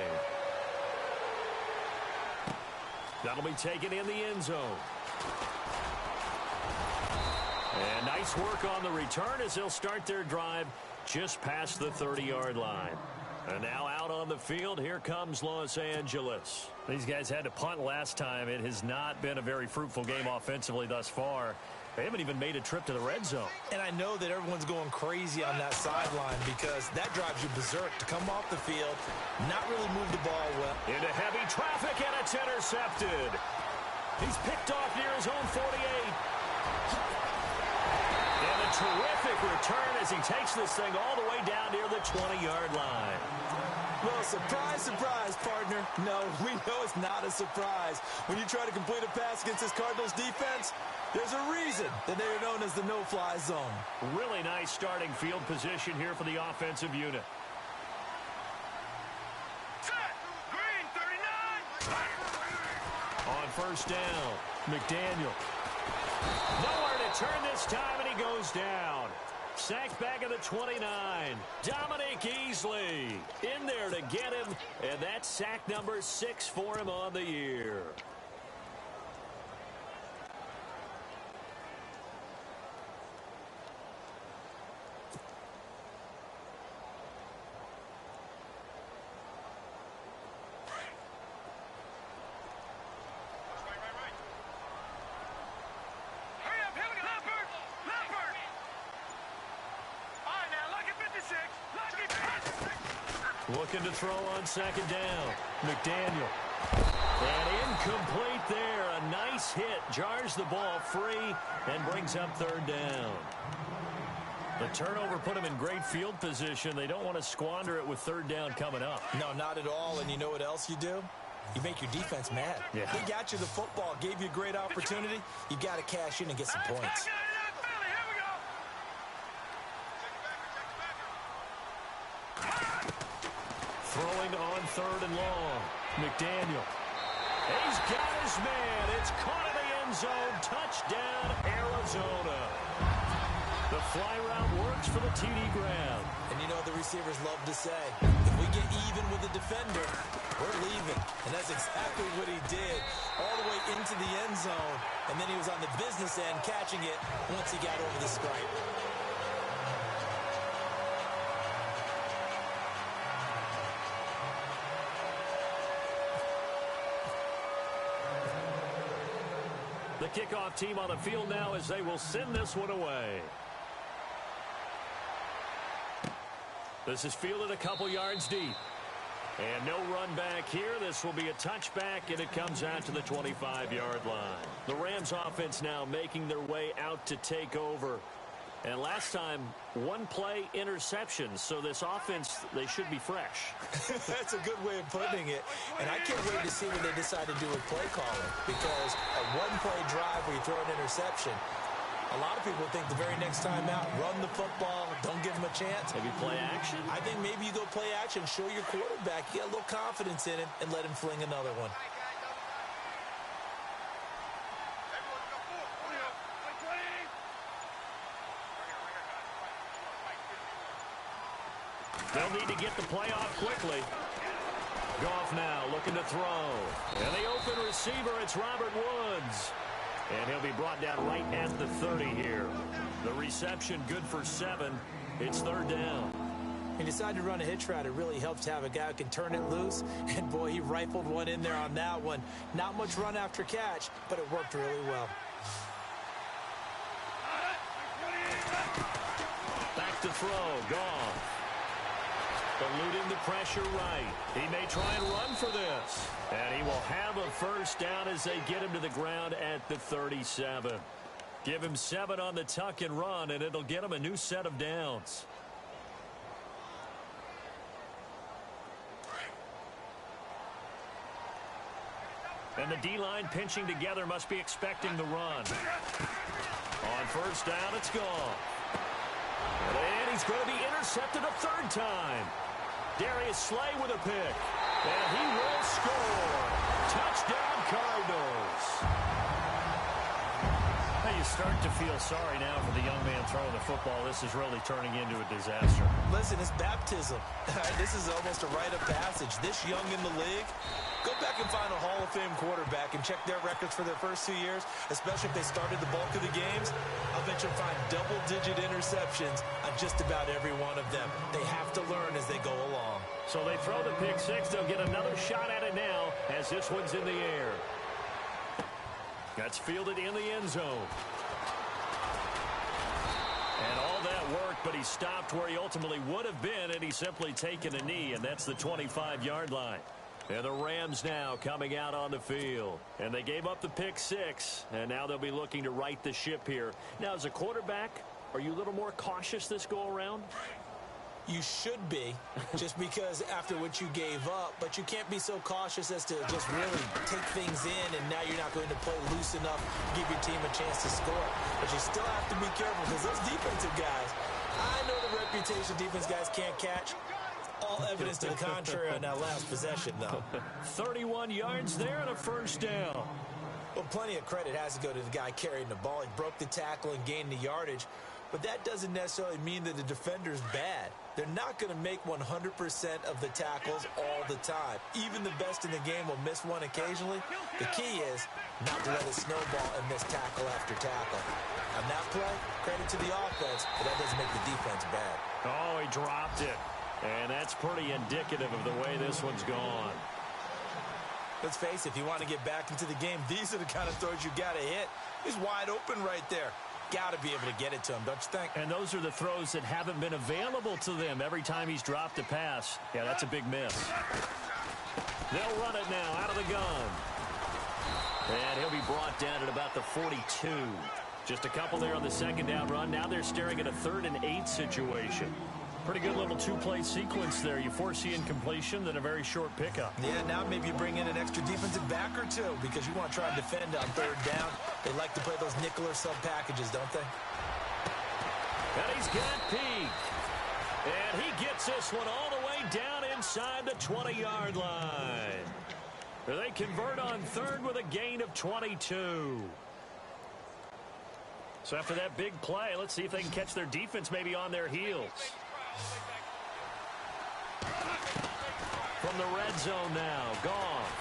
That'll be taken in the end zone. And nice work on the return as they'll start their drive just past the 30-yard line. And now out on the field, here comes Los Angeles. These guys had to punt last time. It has not been a very fruitful game offensively thus far. They haven't even made a trip to the red zone. And I know that everyone's going crazy on that sideline because that drives you berserk to come off the field, not really move the ball well. Into heavy traffic, and it's intercepted. He's picked off near his own 48. And a terrific return as he takes this thing all the way down near the 20-yard line. Well, surprise, surprise, partner. No, we know it's not a surprise. When you try to complete a pass against this Cardinals defense, there's a reason that they are known as the no-fly zone. Really nice starting field position here for the offensive unit. Set. Green 39. On first down, McDaniel. Nowhere to turn this time, and he goes down. Sacked back at the 29. Dominic Easley in there to get him, and that's sack number 6 for him on the year. Looking to throw on second down. McDaniel. And incomplete there. A nice hit. Jars the ball free and brings up third down. The turnover put him in great field position. They don't want to squander it with third down coming up. No, not at all. And you know what else you do? You make your defense mad. Yeah. They got you the football, gave you a great opportunity. You got to cash in and get some points. Throwing on third and long. McDaniel. He's got his man. It's caught in the end zone. Touchdown, Arizona. The fly route works for the TD grab. And you know the receivers love to say, if we get even with the defender, we're leaving. And that's exactly what he did all the way into the end zone. And then he was on the business end catching it once he got over the stripe. The kickoff team on the field now as they will send this one away. This is fielded a couple yards deep. And no run back here. This will be a touchback, and it comes out to the 25-yard line. The Rams offense now making their way out to take over. And last time, one play interception. So this offense, they should be fresh. That's a good way of putting it. And I can't wait to see what they decide to do with play calling. Because a one-play drive where you throw an interception, A lot of people think the very next time out, run the football, don't give him a chance. Maybe play action? I think maybe you go play action, show your quarterback, get a little confidence in him, and let him fling another one. They'll need to get the play off quickly. Goff now looking to throw. And the open receiver, it's Robert Woods. And he'll be brought down right at the 30 here. The reception good for 7. It's 3rd down. He decided to run a hitch route. It really helps to have a guy who can turn it loose. And, boy, he rifled one in there on that one. Not much run after catch, but it worked really well. Back to throw. Goff. Eluding the pressure right. He may try and run for this. And he will have a first down as they get him to the ground at the 37. Give him 7 on the tuck and run, and it'll get him a new set of downs. And the D-line pinching together must be expecting the run. On first down, it's gone. And he's going to be intercepted a 3rd time. Darius Slay with a pick. And he will score. Touchdown, Cardinals. Hey, you start to feel sorry now for the young man throwing the football. This is really turning into a disaster. Listen, it's baptism. This is almost a rite of passage. This young in the league, go back and find a Hall of Fame quarterback and check their records for their first 2 years, especially if they started the bulk of the games. I'll bet you'll find double-digit interceptions on just about every one of them. They have to learn as they go along. So they throw the pick 6. They'll get another shot at it now as this one's in the air. That's fielded in the end zone. And all that worked, but he stopped where he ultimately would have been, and he's simply taken a knee, and that's the 25-yard line. And the Rams now coming out on the field. And they gave up the pick 6, and now they'll be looking to right the ship here. Now, as a quarterback, are you a little more cautious this go-around? You should be, just because after what you gave up, but you can't be so cautious as to just really take things in, and now you're not going to play loose enough to give your team a chance to score. But you still have to be careful, because those defensive guys, I know the reputation defense guys can't catch. All evidence to the contrary on that last possession, though. 31 yards there and a first down. Well, plenty of credit has to go to the guy carrying the ball. He broke the tackle and gained the yardage. But that doesn't necessarily mean that the defender's bad. They're not going to make 100% of the tackles all the time. Even the best in the game will miss one occasionally. The key is not to let it snowball and miss tackle after tackle. On that play, credit to the offense, but that doesn't make the defense bad. Oh, he dropped it. And that's pretty indicative of the way this one's gone. Let's face it, if you want to get back into the game, these are the kind of throws you got to hit. He's wide open right there. Got to be able to get it to him, don't you think? And those are the throws that haven't been available to them every time he's dropped a pass. Yeah, that's a big miss. They'll run it now out of the gun. And he'll be brought down at about the 42. Just a couple there on the second down run. Now they're staring at a 3rd and 8 situation. Pretty good little 2-play sequence there. You foresee incompletion, then a very short pickup. Yeah, now maybe you bring in an extra defensive back or 2 because you want to try and defend on 3rd down. They like to play those nickel or sub packages, don't they? And he's got Peak. And he gets this one all the way down inside the 20-yard line. They convert on 3rd with a gain of 22. So after that big play, let's see if they can catch their defense maybe on their heels. From the red zone now, Goff.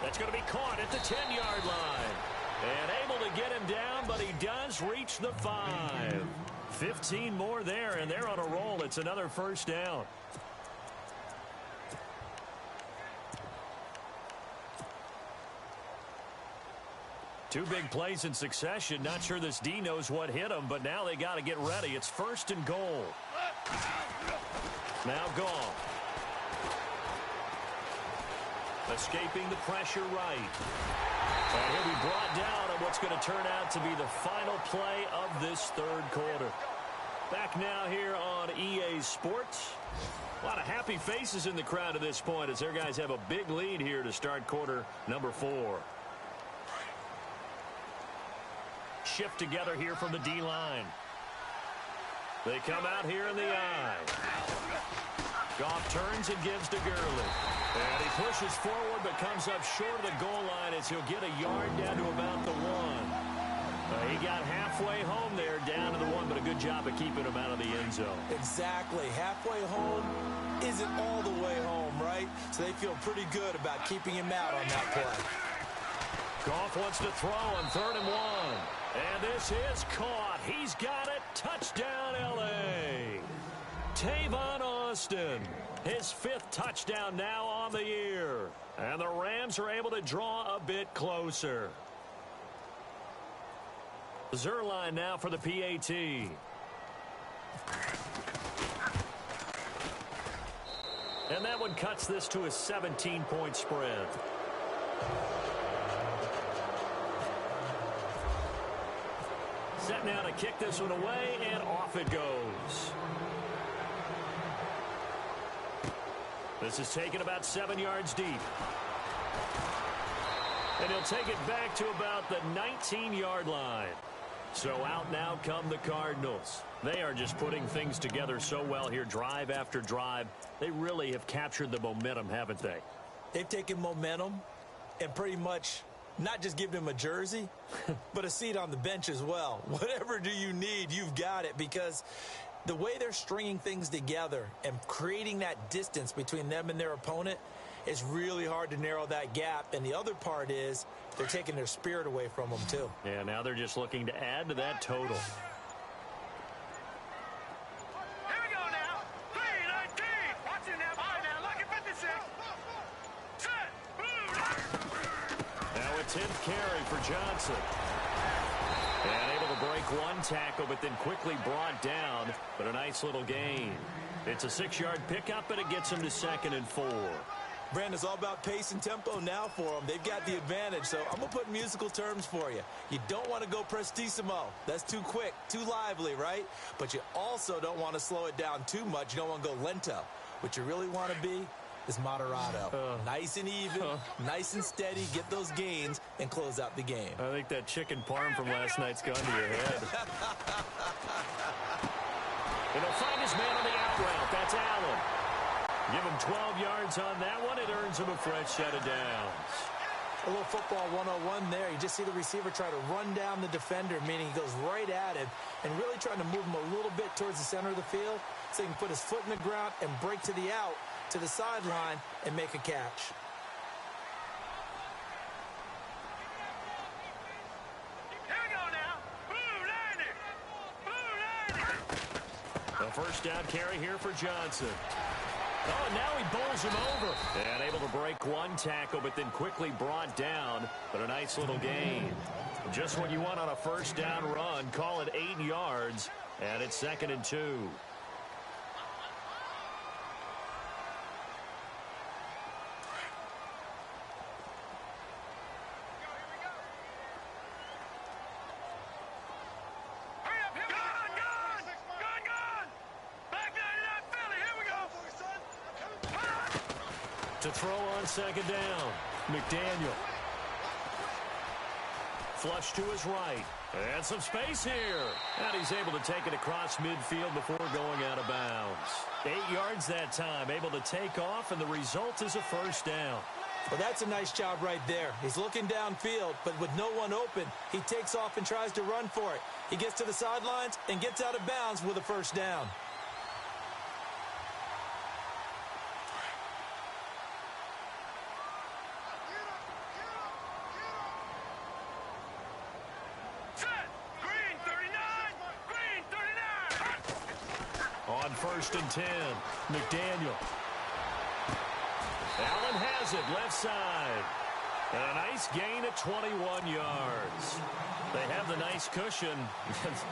That's going to be caught at the 10-yard line. And able to get him down, but he does reach the 5. 15 more there, and they're on a roll. It's another first down. Two big plays in succession. Not sure this D knows what hit him, but now they got to get ready. It's 1st and goal. Now Goff. Escaping the pressure right. And he'll be brought down on what's going to turn out to be the final play of this 3rd quarter. Back now here on EA Sports. A lot of happy faces in the crowd at this point as their guys have a big lead here to start quarter number 4. shift together here from the D-line. They come out here in the I. Goff turns and gives to Gurley. And he pushes forward but comes up short of the goal line as he'll get a yard down to about the 1. He got halfway home there, down to the 1, but a good job of keeping him out of the end zone. Exactly. Halfway home isn't all the way home, right? So they feel pretty good about keeping him out on that play. Goff wants to throw on 3rd and 1. And this is caught. He's got it. Touchdown, L.A. Tavon Austin, his 5th touchdown now on the year. And the Rams are able to draw a bit closer. Zerline now for the PAT. And that one cuts this to a 17-point spread. Set now to kick this one away, and off it goes. This is taken about 7 yards deep. And he'll take it back to about the 19-yard line. So out now come the Cardinals. They are just putting things together so well here, drive after drive. They really have captured the momentum, haven't they? They've taken momentum and pretty much not just given him a jersey, but a seat on the bench as well. Whatever do you need, you've got it, because the way they're stringing things together and creating that distance between them and their opponent, it's really hard to narrow that gap. And the other part is they're taking their spirit away from them, too. Yeah, now they're just looking to add to that total. Here we go now. 3-19. Watch it now. All right, now. Look at 56. Set. Boom. Now a 10th carry for Johnson. And able to break one tackle, but then quickly brought down. But a nice little gain. It's a 6-yard pickup, and it gets him to 2nd and 4. Brandon, it's all about pace and tempo now for them. They've got the advantage, so I'm going to put musical terms for you. You don't want to go prestissimo. That's too quick, too lively, right? But you also don't want to slow it down too much. You don't want to go lento. What you really want to be is moderato. Nice and even, nice and steady, get those gains, and close out the game. I think that chicken parm from last night's gone to your head. And he'll find his man on the out route. That's Allen. Give him 12 yards on that one. It earns him a fresh set of downs. A little football 101 there. You just see the receiver try to run down the defender, meaning he goes right at him and really trying to move him a little bit towards the center of the field so he can put his foot in the ground and break to the out, to the sideline, and make a catch. Here we go now. Boom, landed. Boom, landed. A first down carry here for Johnson. Oh, now he bowls him over. And able to break one tackle, but then quickly brought down. But a nice little gain. Just what you want on a first down run. Call it 8 yards. And it's 2nd and 2. To throw on 2nd down, McDaniel. Flush to his right. And some space here. And he's able to take it across midfield before going out of bounds. 8 yards that time, able to take off, and the result is a first down. Well, that's a nice job right there. He's looking downfield, but with no one open, he takes off and tries to run for it. He gets to the sidelines and gets out of bounds with a first down. On 1st and 10, McDaniel. Allen has it, left side. And a nice gain at 21 yards. They have the nice cushion.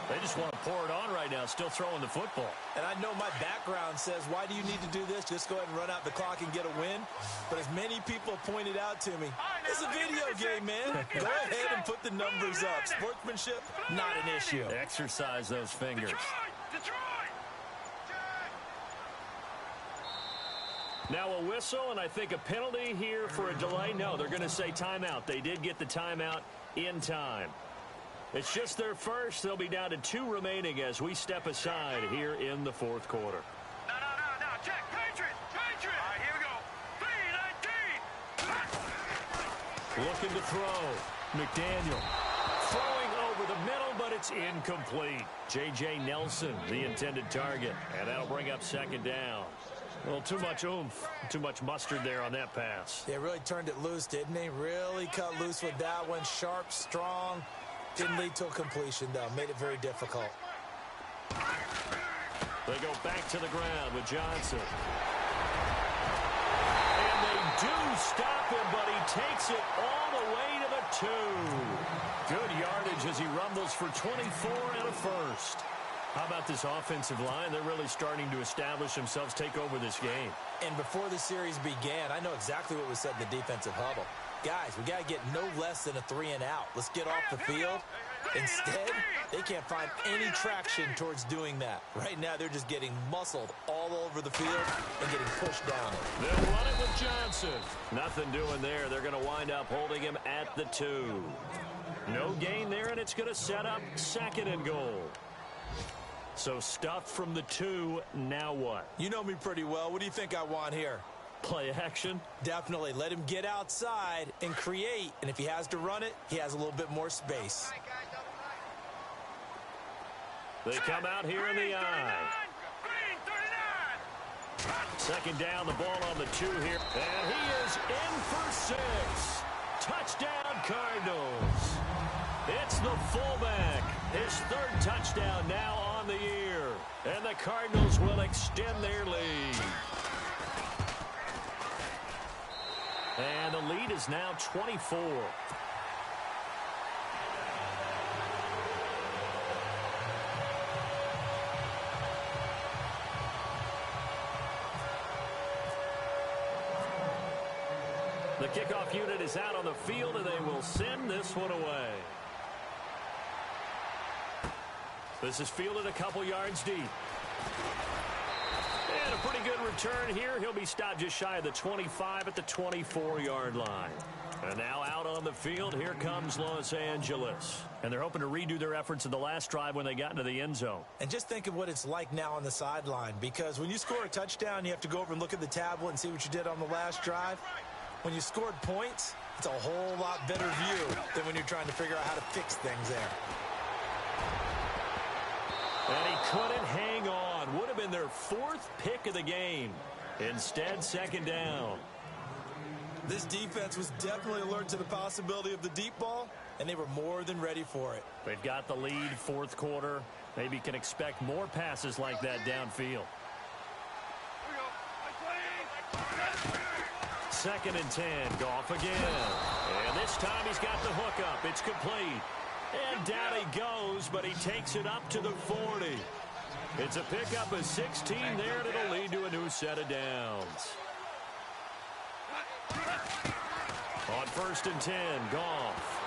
They just want to pour it on right now, still throwing the football. And I know my background says, why do you need to do this? Just go ahead and run out the clock and get a win. But as many people pointed out to me, it's a video game, man. Go ahead and put the numbers up. Sportsmanship, not an issue. Exercise those fingers. Detroit! Now a whistle, and I think a penalty here for a delay. No, they're going to say timeout. They did get the timeout in time. It's just their first. They'll be down to 2 remaining as we step aside here in the fourth quarter. No. Check. Patriots. All right, here we go. 3-19. Looking to throw. McDaniel throwing over the middle, but it's incomplete. J.J. Nelson, the intended target, and that'll bring up second down. Well, too much oomph, too much mustard there on that pass. They really turned it loose, didn't they? Really cut loose with that one. Sharp, strong. Didn't lead to a completion, though. Made it very difficult. They go back to the ground with Johnson. And they do stop him, but he takes it all the way to the 2. Good yardage as he rumbles for 24 and a first. How about this offensive line? They're really starting to establish themselves, take over this game. And before the series began, I know exactly what was said in the defensive huddle. Guys, we got to get no less than a 3-and-out. Let's get off the field. Instead, they can't find any traction towards doing that. Right now, they're just getting muscled all over the field and getting pushed down. They'll run it with Johnson. Nothing doing there. They're going to wind up holding him at the 2. No gain there, and it's going to set up second and goal. So stuffed from the 2, now what? You know me pretty well. What do you think I want here? Play action? Definitely. Let him get outside and create. And if he has to run it, he has a little bit more space. They come out here in the eye. Second down, the ball on the 2 here. And he is in for 6. Touchdown, Cardinals. It's the fullback. His 3rd touchdown now on the year. And the Cardinals will extend their lead. And the lead is now 24. The kickoff unit is out on the field, and they will send this one away. This is fielded a couple yards deep. And a pretty good return here. He'll be stopped just shy of the 25 at the 24-yard line. And now out on the field, here comes Los Angeles. And they're hoping to redo their efforts in the last drive when they got into the end zone. And just think of what it's like now on the sideline, because when you score a touchdown, you have to go over and look at the tablet and see what you did on the last drive. When you scored points, it's a whole lot better view than when you're trying to figure out how to fix things there. And he couldn't hang on. Would have been their 4th pick of the game. Instead, second down. This defense was definitely alert to the possibility of the deep ball, and they were more than ready for it. They've got the lead, 4th quarter. Maybe can expect more passes like that downfield. Second and 10. Goff again. And this time he's got the hook up. It's complete. And down he goes, but he takes it up to the 40. It's a pickup of 16 there, and it'll lead to a new set of downs. On 1st and 10, Goff.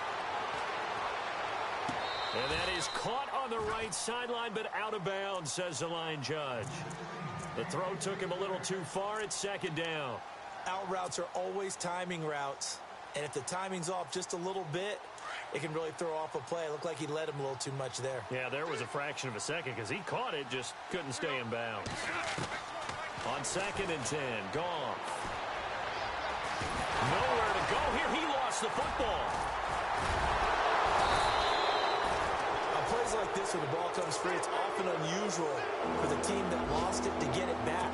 And that is caught on the right sideline, but out of bounds, says the line judge. The throw took him a little too far. It's second down. Out routes are always timing routes. And if the timing's off just a little bit, it can really throw off a play. It looked like he led him a little too much there. Yeah, there was a fraction of a second because he caught it, just couldn't stay in bounds. On 2nd and 10, Goff. Nowhere to go here. He lost the football. On plays like this, when the ball comes free, it's often unusual for the team that lost it to get it back.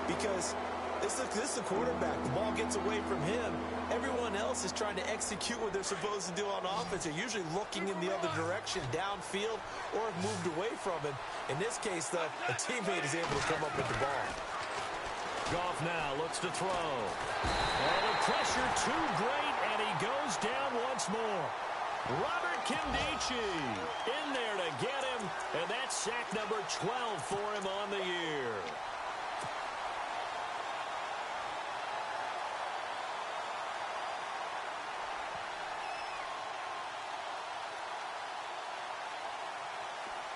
Because this is the quarterback. The ball gets away from him. Everyone else is trying to execute what they're supposed to do on offense. They're usually looking in the other direction, downfield, or have moved away from him. In this case, though, a teammate is able to come up with the ball. Goff now looks to throw. And the pressure too great, and he goes down once more. Robert Kimdichie in there to get him, and that's sack number 12 for him on the year.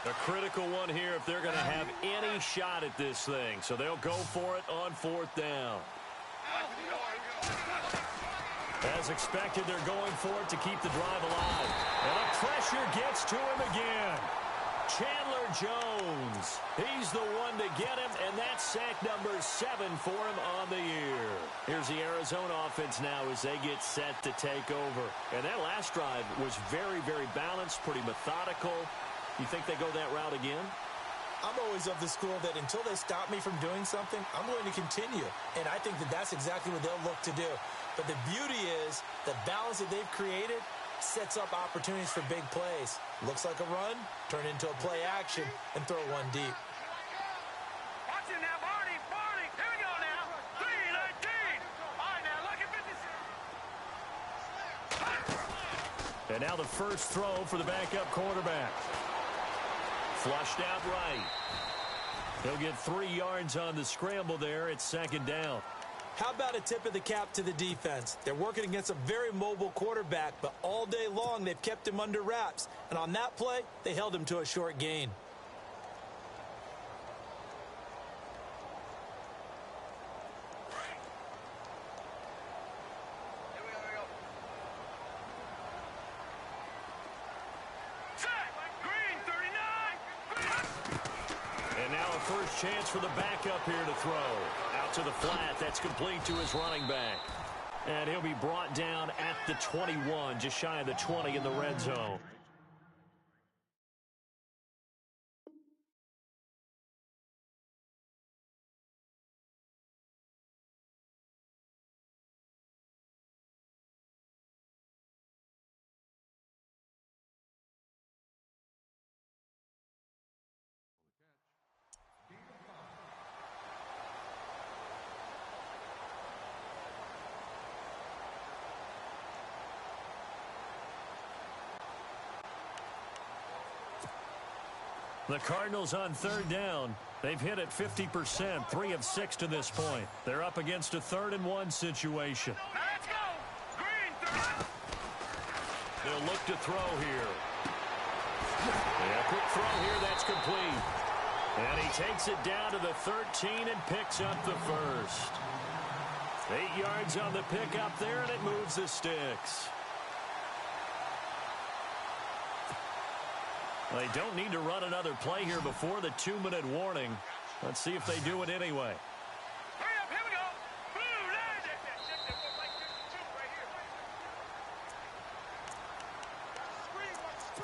A critical one here if they're going to have any shot at this thing. So they'll go for it on 4th down. As expected, they're going for it to keep the drive alive. And up pressure gets to him again. Chandler Jones. He's the one to get him, and that's sack number 7 for him on the year. Here's the Arizona offense now as they get set to take over. And that last drive was very, very balanced, pretty methodical. You think they go that route again? I'm always of the school that until they stop me from doing something, I'm going to continue. And I think that that's exactly what they'll look to do. But the beauty is the balance that they've created sets up opportunities for big plays. Looks like a run, turn into a play action, and throw one deep. Watch it now, Barney. Here we go now. 3-19. All right, now, look at 56. And now the first throw for the backup quarterback. Flushed out right. He'll get 3 yards on the scramble there. It's second down. How about a tip of the cap to the defense? They're working against a very mobile quarterback, but all day long they've kept him under wraps. And on that play, they held him to a short gain. First chance for the backup here to throw. Out to the flat. That's complete to his running back. And he'll be brought down at the 21, just shy of the 20 in the red zone. The Cardinals on third down. They've hit it 50%, 3 of 6 to this point. They're up against a 3rd-and-1 situation. Now let's go. Green, 30. They'll look to throw here. Yeah, quick throw here. That's complete. And he takes it down to the 13 and picks up the first. 8 yards on the pickup there, and it moves the sticks. They don't need to run another play here before the 2-minute warning. Let's see if they do it anyway. Hurry up, here we go. Blue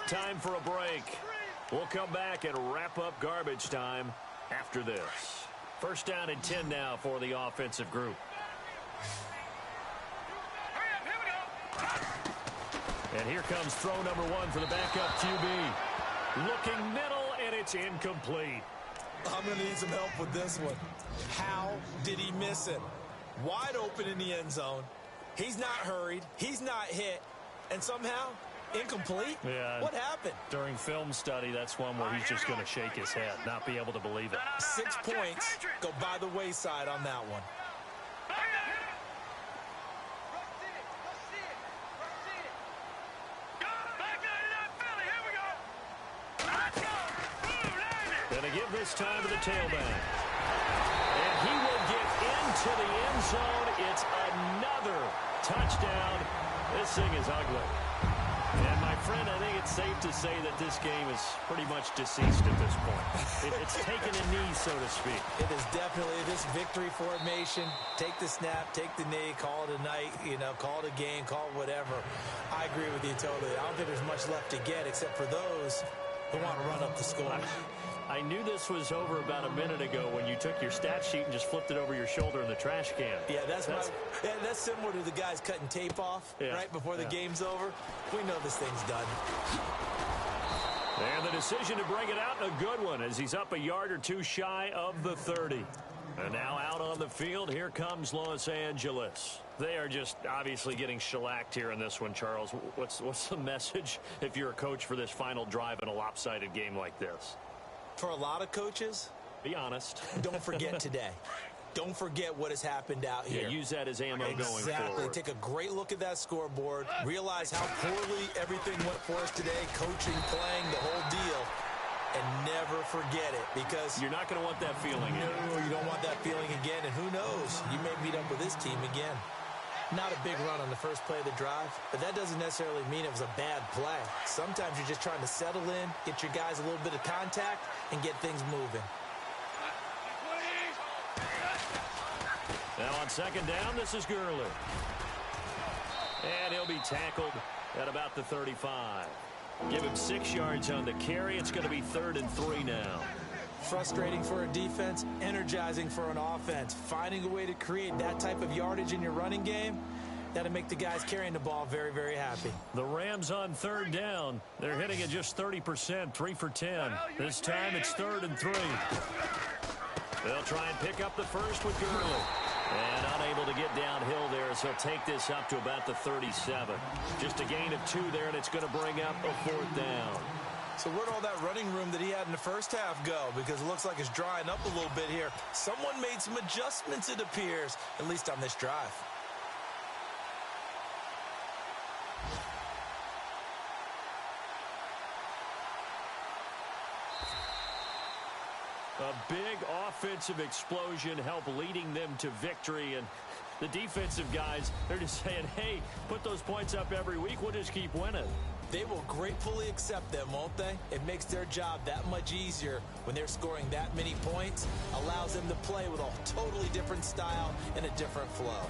line. Time for a break. We'll come back and wrap up garbage time after this. First down and 10 now for the offensive group. Hurry up, here we go. And here comes throw number 1 for the backup QB. Looking middle, and it's incomplete. I'm going to need some help with this one. How did he miss him? Wide open in the end zone. He's not hurried. He's not hit. And somehow, incomplete? Yeah. What happened? During film study, that's one where he's just going to shake his head, not be able to believe it. 6 points go by the wayside on that one. Gonna give this time to the tailback. And he will get into the end zone. It's another touchdown. This thing is ugly. And my friend, I think it's safe to say that this game is pretty much deceased at this point. It's taken a knee, so to speak. It is definitely this victory formation. Take the snap, take the knee, call it a night, call it a game, call it whatever. I agree with you totally. I don't think there's much left to get except for those who want to run up the score. I knew this was over about a minute ago when you took your stat sheet and just flipped it over your shoulder in the trash can. Yeah, that's similar to the guys cutting tape off right before the game's over. We know this thing's done. And the decision to bring it out, a good one, as he's up a yard or two shy of the 30. And now out on the field, here comes Los Angeles. They are just obviously getting shellacked here in this one, Charles. What's the message if you're a coach for this final drive in a lopsided game like this? For a lot of coaches, be honest. Don't forget today. Don't forget what has happened out here. Yeah, use that as ammo going forward. Exactly. Take a great look at that scoreboard. Realize how poorly everything went for us today. Coaching, playing, the whole deal. And never forget it, because you're not going to want that feeling again. No, you don't want that feeling again. And who knows? You may meet up with this team again. Not a big run on the first play of the drive, but that doesn't necessarily mean it was a bad play. Sometimes you're just trying to settle in, get your guys a little bit of contact, and get things moving. Now on second down, this is Gurley. And he'll be tackled at about the 35. Give him 6 yards on the carry. It's going to be 3rd and 3 now. Frustrating for a defense, energizing for an offense. Finding a way to create that type of yardage in your running game, that'll make the guys carrying the ball very, very happy. The Rams on 3rd down. They're hitting at just 30%, 3 for 10. This time it's 3rd and 3. They'll try and pick up the first with Gurley. And unable to get downhill there, so he'll take this up to about the 37. Just a gain of 2 there, and it's going to bring up a 4th down. So where'd all that running room that he had in the first half go? Because it looks like it's drying up a little bit here. Someone made some adjustments, it appears, at least on this drive. A big offensive explosion helped leading them to victory. And the defensive guys, they're just saying, hey, put those points up every week. We'll just keep winning. They will gratefully accept them, won't they? It makes their job that much easier when they're scoring that many points. Allows them to play with a totally different style and a different flow.